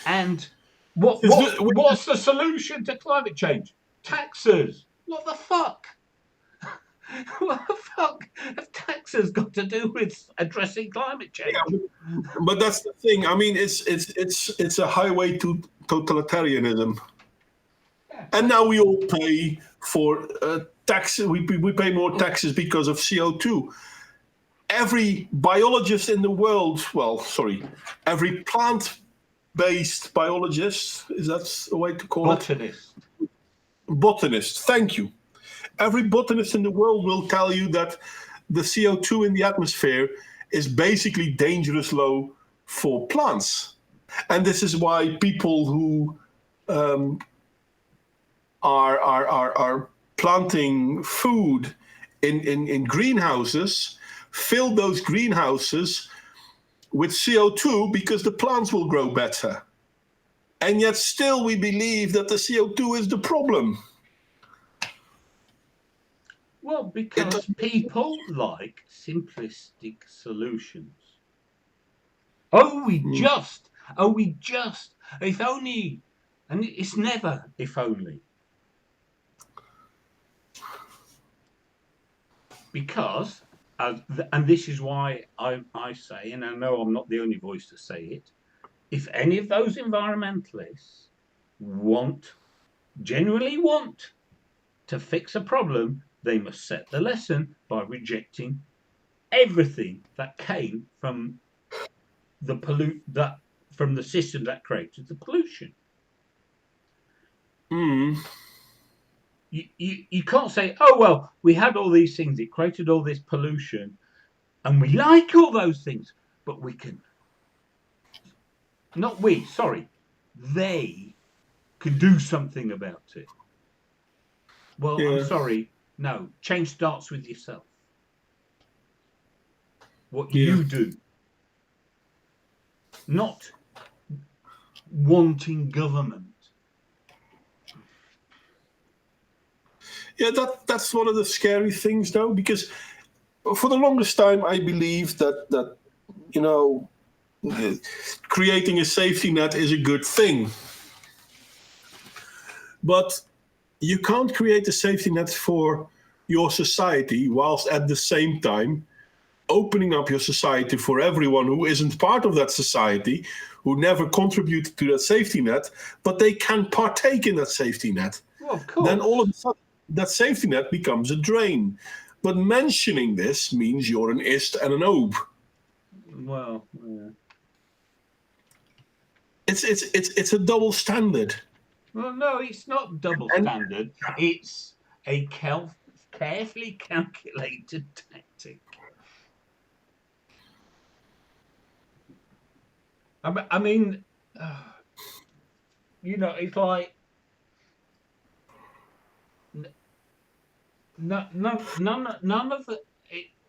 And what's the solution to climate change? Taxes. What the fuck? What the fuck have taxes got to do with addressing climate change? Yeah, but that's the thing. I mean, it's a highway to totalitarianism. Yeah. And now we all pay for taxes. We pay more taxes because of CO2. Every biologist in the world, every plant-based biologist, is that a way to call it? Botanist, thank you. Every botanist in the world will tell you that the CO2 in the atmosphere is basically dangerous low for plants. And this is why people who are planting food in greenhouses fill those greenhouses with CO2 because the plants will grow better. And yet still we believe that the CO2 is the problem. Well, because people like simplistic solutions. We just, if only, and it's never if only. Because, and this is why I say, and I know I'm not the only voice to say it, if any of those environmentalists genuinely want to fix a problem, they must set the lesson by rejecting everything that came from from the system that created the pollution. You can't say, oh, well, we had all these things, it created all this pollution, and we like all those things, but we can... they can do something about it. Well, yeah. I'm sorry, no, change starts with yourself. What you do. Not wanting government. Yeah, that's one of the scary things, though, because for the longest time I believed that you know creating a safety net is a good thing, but you can't create a safety net for your society whilst at the same time opening up your society for everyone who isn't part of that society, who never contributed to that safety net, but they can partake in that safety net. Well, of course. Then all of a sudden, that safety net becomes a drain. But mentioning this means you're an ist and an ob. Well, yeah. It's a double standard. Well, no, it's not double standard. It's a carefully calculated tactic. I mean, it's like none of the.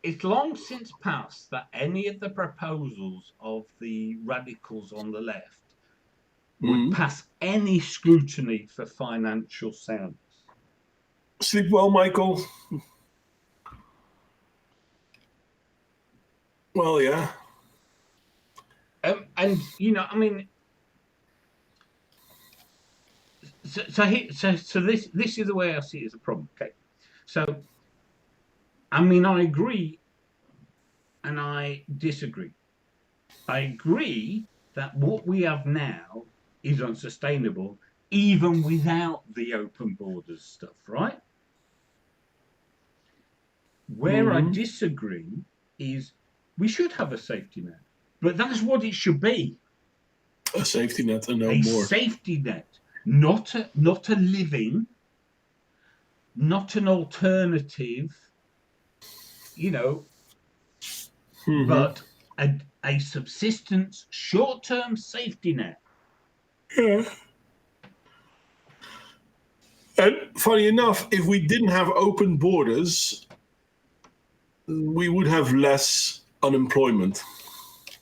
It's long since passed that any of the proposals of the radicals on the left would pass any scrutiny for financial soundness. Sleep well, Michael. Well, yeah. And I mean, so this is the way I see it as a problem. Okay, so I mean, I agree and I disagree. I agree that what we have now is unsustainable, even without the open borders stuff, right? Where I disagree is we should have a safety net, but that's what it should be. A safety net and no more. A safety net, not a living, not an alternative, but a subsistence short-term safety net. Yeah. And funny enough, if we didn't have open borders, we would have less unemployment.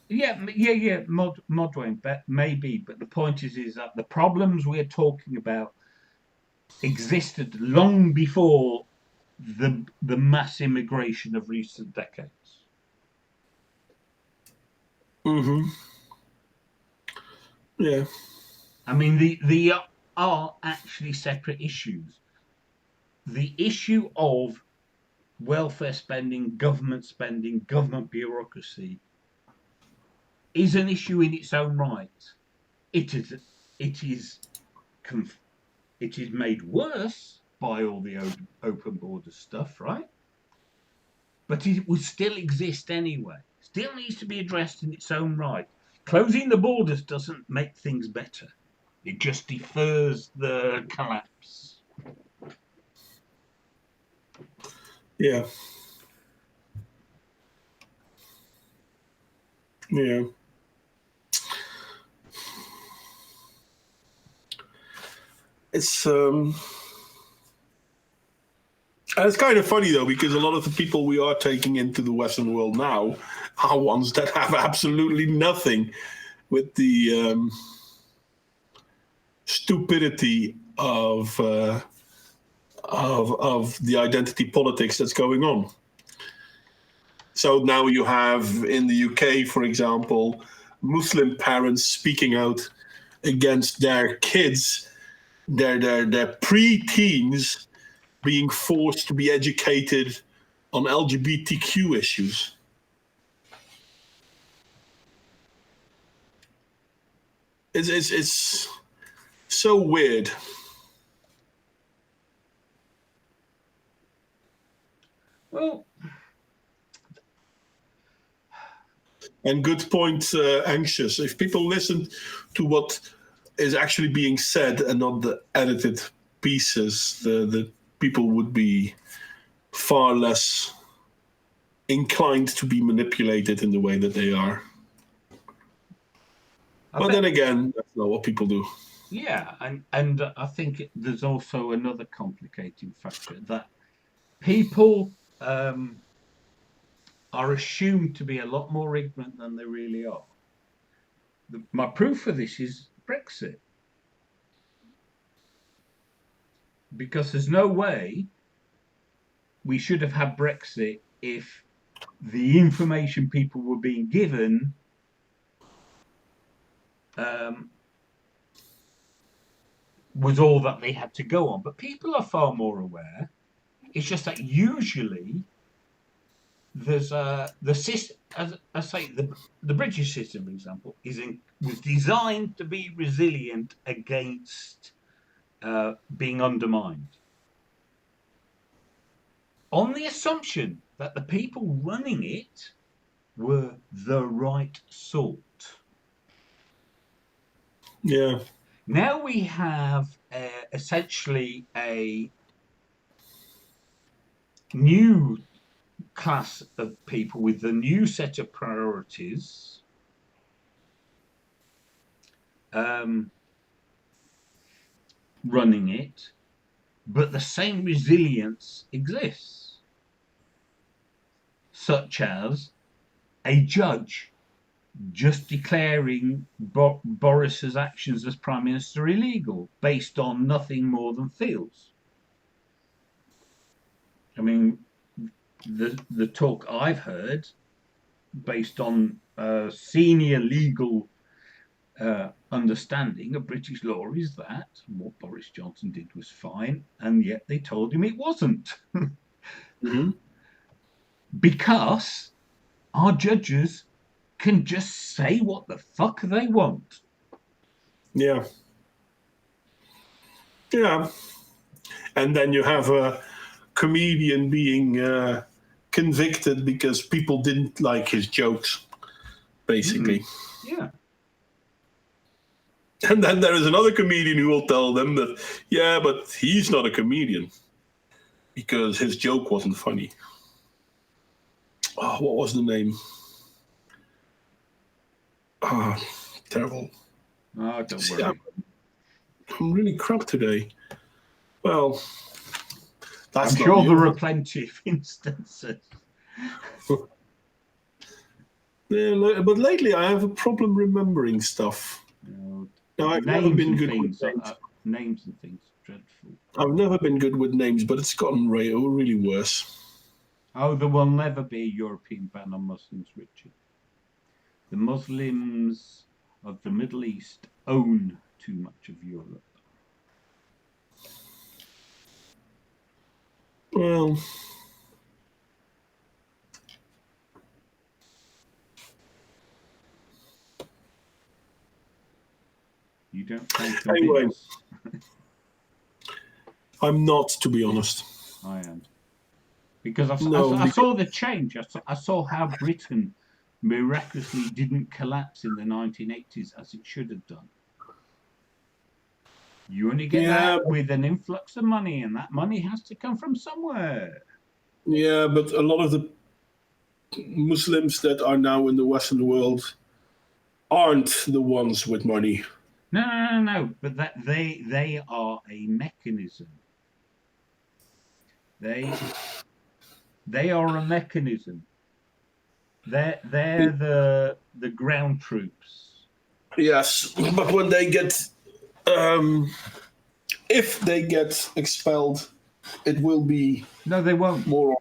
Yeah, Modwayne, maybe. But the point is that the problems we're talking about existed long before the mass immigration of recent decades. Yeah. I mean, the are actually separate issues. The issue of welfare spending, government bureaucracy is an issue in its own right. It is made worse by all the open border stuff, right? But it would still exist anyway. Still needs to be addressed in its own right. Closing the borders doesn't make things better. It just defers the collapse. Yeah. Yeah. It's kind of funny though, because a lot of the people we are taking into the Western world now are ones that have absolutely nothing with the stupidity of the identity politics that's going on. So now you have in the UK, for example, Muslim parents speaking out against their kids, their pre-teens being forced to be educated on LGBTQ issues. It's so weird. Well, and good point, Anxious. If people listen to what is actually being said and not the edited pieces, the people would be far less inclined to be manipulated in the way that they are. But then again, that's not what people do. Yeah, and I think there's also another complicating factor that people are assumed to be a lot more ignorant than they really are. My proof for this is Brexit. Because there's no way we should have had Brexit if the information people were being given was all that they had to go on. But people are far more aware. It's just that usually there's the system, as I say, the British system, for example, was designed to be resilient against being undermined, on the assumption that the people running it were the right sort. Yeah. Now we have essentially a new class of people with a new set of priorities, running it, but the same resilience exists, such as a judge just declaring Boris's actions as Prime Minister illegal based on nothing more than feels. I mean, the talk I've heard, based on senior legal understanding of British law, is that what Boris Johnson did was fine, and yet they told him it wasn't. Mm-hmm. Because our judges can just say what the fuck they want. Yeah. Yeah. And then you have a comedian being convicted because people didn't like his jokes, basically. Yeah. And then there is another comedian who will tell them that, yeah, but he's not a comedian because his joke wasn't funny. Oh, what was the name? Oh, terrible. Oh, don't worry. I'm really crap today. Well, that's I'm not sure new. there are plenty of instances. Yeah, but lately I have a problem remembering stuff. No, I've never been good with names. Names and things, dreadful. I've never been good with names, but it's gotten really worse. Oh, there will never be a European ban on Muslims, Richard. The Muslims of the Middle East own too much of Europe. Well, you don't sound convinced. Anyway, I'm not, to be honest. I am. Because I saw the change. I saw how Britain miraculously didn't collapse in the 1980s as it should have done. You only get that with an influx of money, and that money has to come from somewhere. Yeah, but a lot of the Muslims that are now in the Western world aren't the ones with money. No. But that they are a mechanism. They are a mechanism. They're the ground troops. Yes, but when they get, if they get expelled, it will be. No, they won't. More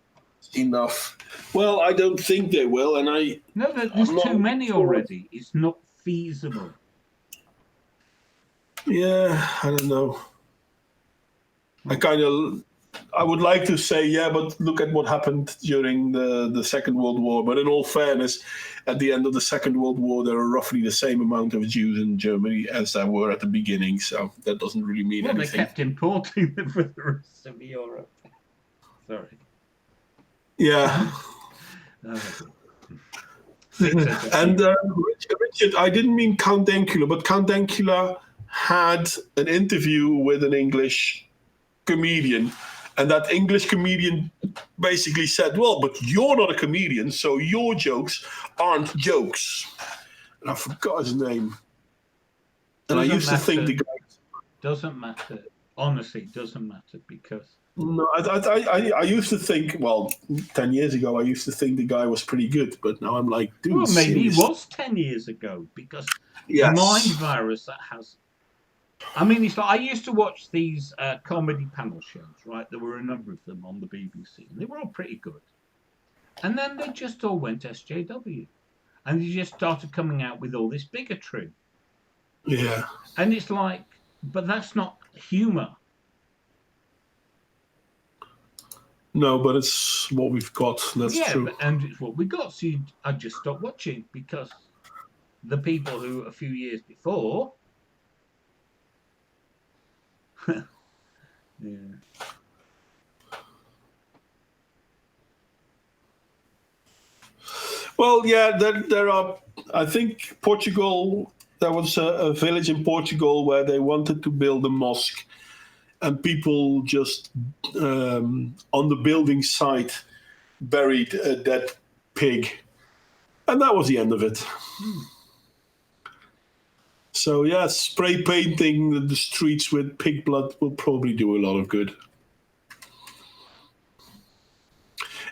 enough. Well, I don't think they will, and No, there's too many already. It's not feasible. Yeah, I don't know. I would like to say, yeah, but look at what happened during the Second World War. But in all fairness, at the end of the Second World War, there are roughly the same amount of Jews in Germany as there were at the beginning. So that doesn't really mean anything. They kept importing them for the rest of Europe. Sorry. Yeah. And Richard, I didn't mean Count Dankula, but Count Dankula had an interview with an English comedian, and that English comedian basically said, well, but you're not a comedian, so your jokes aren't jokes. And I forgot his name. And I used to think the guy... Doesn't matter. Honestly, it doesn't matter because No, I used to think, well, 10 years ago, I used to think the guy was pretty good, but now I'm like, well, dude, maybe it seriously. was 10 years ago because the mind Yes. virus that has. I mean, it's like I used to watch these comedy panel shows, right? There were a number of them on the BBC, and they were all pretty good. And then they just all went SJW, and they just started coming out with all this bigotry. Yeah. And it's like, but that's not humor. No, but it's what we've got. That's Yeah, true. but and it's what we got. So I just stopped watching because the people who a few years before, yeah, Well, yeah, there are. I think Portugal. There was a village in Portugal where they wanted to build a mosque, and people just on the building site buried a dead pig, and that was the end of it. hmm. So yeah, spray painting the streets with pig blood will probably do a lot of good.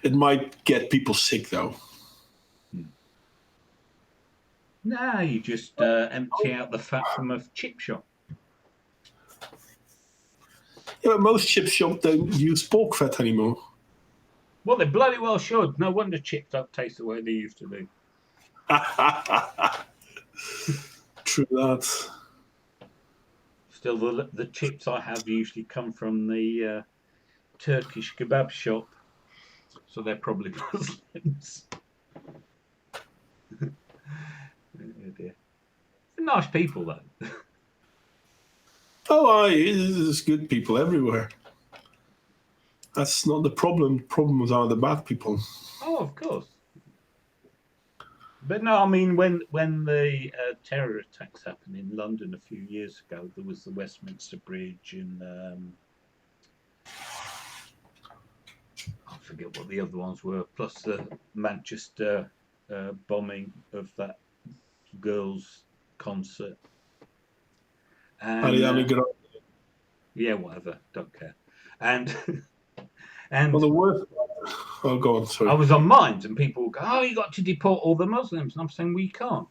It might get people sick though. Nah, you just empty out the fat from a chip shop. Yeah, but most chip shops don't use pork fat anymore. Well, they bloody well should. No wonder chips don't taste the way they used to do. True that. Still, the chips I have usually come from the Turkish kebab shop, so they're probably Muslims. Oh dear. They're nice people though. Oh, there's good people everywhere. That's not the problem. Problems are the bad people. Oh, of course. But no, I mean, when the terror attacks happened in London a few years ago, there was the Westminster Bridge and I forget what the other ones were, plus the Manchester bombing of that girls' concert. And Ariana Grande. yeah, whatever, don't care. And and Well, the worst. Oh, go on. I Sorry. was on Minds, and people would go, "Oh, you got to deport all the Muslims," and I'm saying we can't.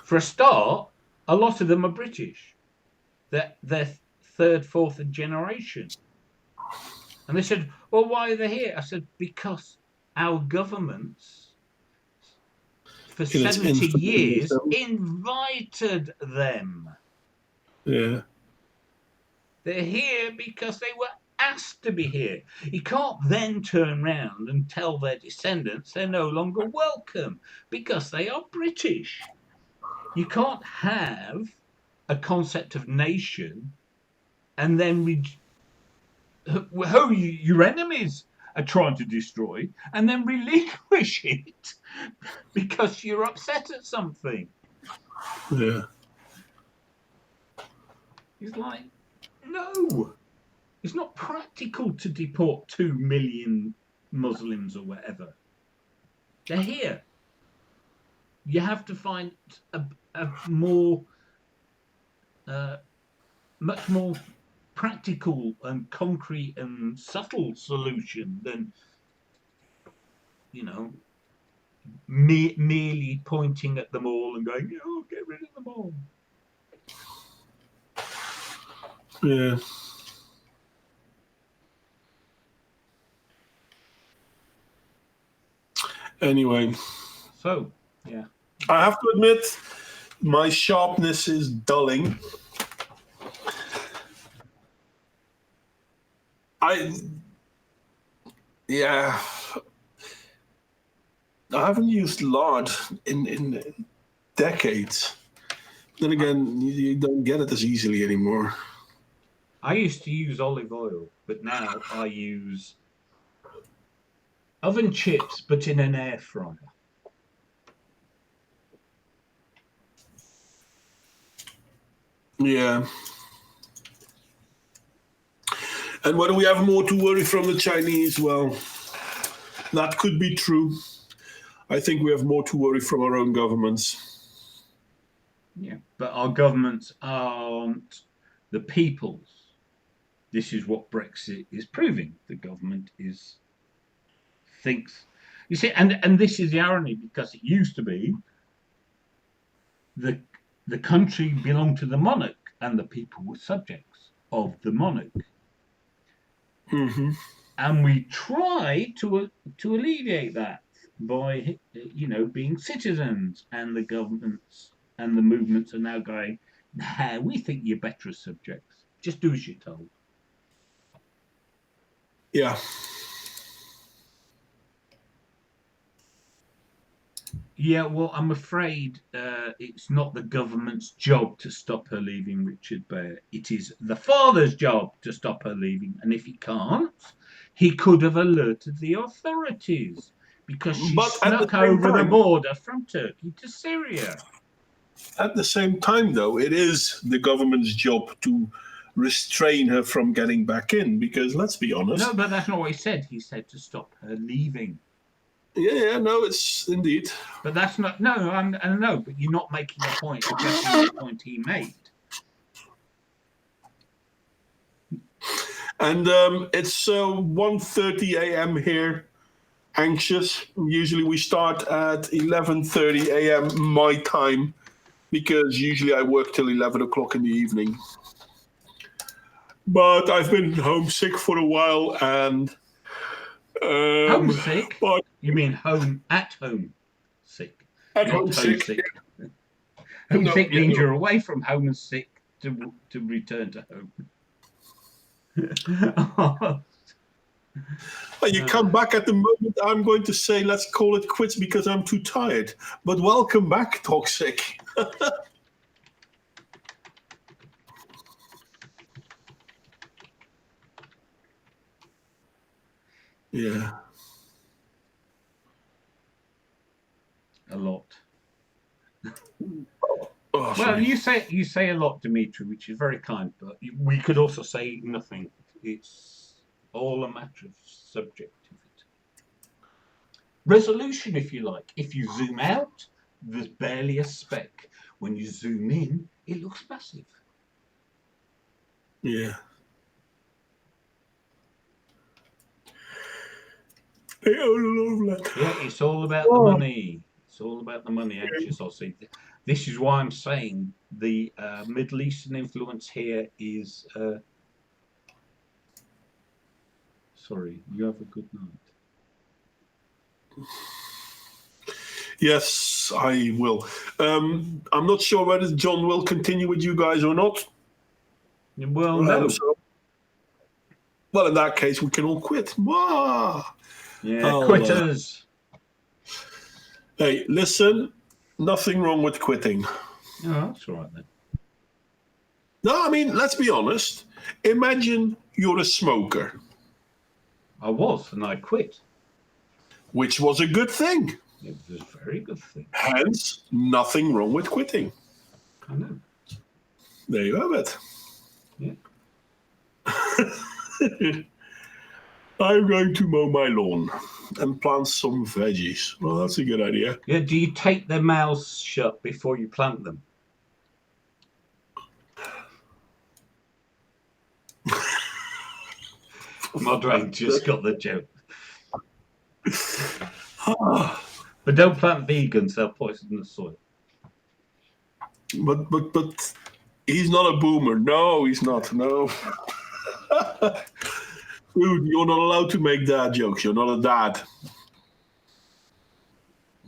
For a start, a lot of them are British. They're third, fourth generation. And they said, "Well, why are they here?" I said, "Because our governments for In its 70 years instability. invited them. Yeah. They're here because they were asked to be here. You can't then turn round and tell their descendants they're no longer welcome because they are British. You can't have a concept of nation and then who your enemies are trying to destroy and then relinquish it because you're upset at something." Yeah. It's like, no, it's not practical to deport 2 million Muslims or whatever. They're here. You have to find a more, much more practical and concrete and subtle solution than, you know, merely pointing at them all and going, "Oh, get rid of them all." Yeah. Anyway, So, yeah. I have to admit, my sharpness is dulling. Yeah, I haven't used lard in decades. Then again, you don't get it as easily anymore. I used to use olive oil, but now I use oven chips, but in an air fryer. Yeah. And whether we have more to worry from the Chinese, well, that could be true. I think we have more to worry from our own governments. Yeah, but our governments aren't the people's. This is what Brexit is proving. The government thinks. You see, and this is the irony, because it used to be the country belonged to the monarch and the people were subjects of the monarch. Mm-hmm. And we try to alleviate that by being citizens, and the governments and the movements are now going, nah, we think you're better as subjects. Just do as you're told. Yeah. Yeah, well, I'm afraid it's not the government's job to stop her leaving Richard Bear. It is the father's job to stop her leaving. And if he can't, he could have alerted the authorities, because she snuck over the border from Turkey to Syria. At the same time, though, it is the government's job to restrain her from getting back in, because let's be honest. No, but that's not what he said. He said to stop her leaving. Yeah, no, it's indeed. But that's not. No, I know, but you're not making a point addressing the point he made. And it's 1:30 a.m. here. Anxious. Usually we start at 11:30 a.m. my time, because usually I work till 11 o'clock in the evening. But I've been homesick for a while, and homesick? But you mean home at home sick? At home sick. Homesick means you're away from home and sick to return to home. Well, you come back at the moment I'm going to say let's call it quits because I'm too tired. But welcome back, Toxic. Yeah. A lot. Oh, well, you say a lot, Dimitri, which is very kind, but we could also say nothing. It's all a matter of subjectivity. Resolution, if you like. If you zoom out, there's barely a speck. When you zoom in, it looks massive. Yeah. Yeah, it's all about the money. It's all about the money, Anxious Aussie. This is why I'm saying the Middle Eastern influence here is... Sorry, you have a good night. Yes, I will. I'm not sure whether John will continue with you guys or not. Well, no. Well, in that case, we can all quit. Yeah, quitters. Hey, listen, nothing wrong with quitting. Oh, that's all right then. No, I mean, let's be honest. Imagine you're a smoker. I was, and I quit. Which was a good thing. It was a very good thing. Hence, nothing wrong with quitting. I know. There you have it. Yeah. I'm going to mow my lawn and plant some veggies. Well, that's a good idea. Yeah, do you take their mouths shut before you plant them? My brain just got the joke. But don't plant vegans, they'll poison the soil. But he's not a boomer. No, he's not. No. Dude, you're not allowed to make dad jokes. You're not a dad.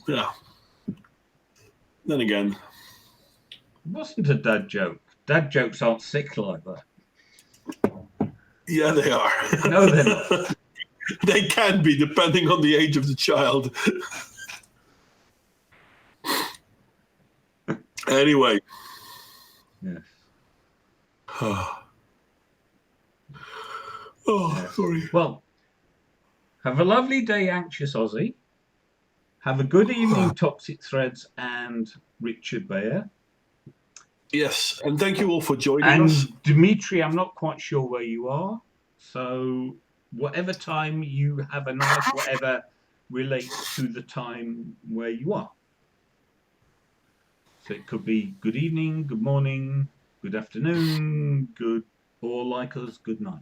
Yeah. Then again. It wasn't a dad joke. Dad jokes aren't sick like that. Yeah, they are. No, they're not. They can be, depending on the age of the child. Anyway. Yes. Oh, sorry. Well, have a lovely day, Anxious Aussie. Have a good evening, Toxic Threads and Richard Bear. Yes, and thank you all for joining us. And Dimitri, I'm not quite sure where you are. So whatever time you have a night, whatever relates to the time where you are. So it could be good evening, good morning, good afternoon, good, or like us, good night.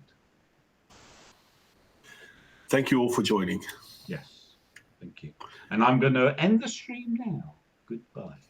Thank you all for joining. Yes, thank you. And I'm going to end the stream now. Goodbye.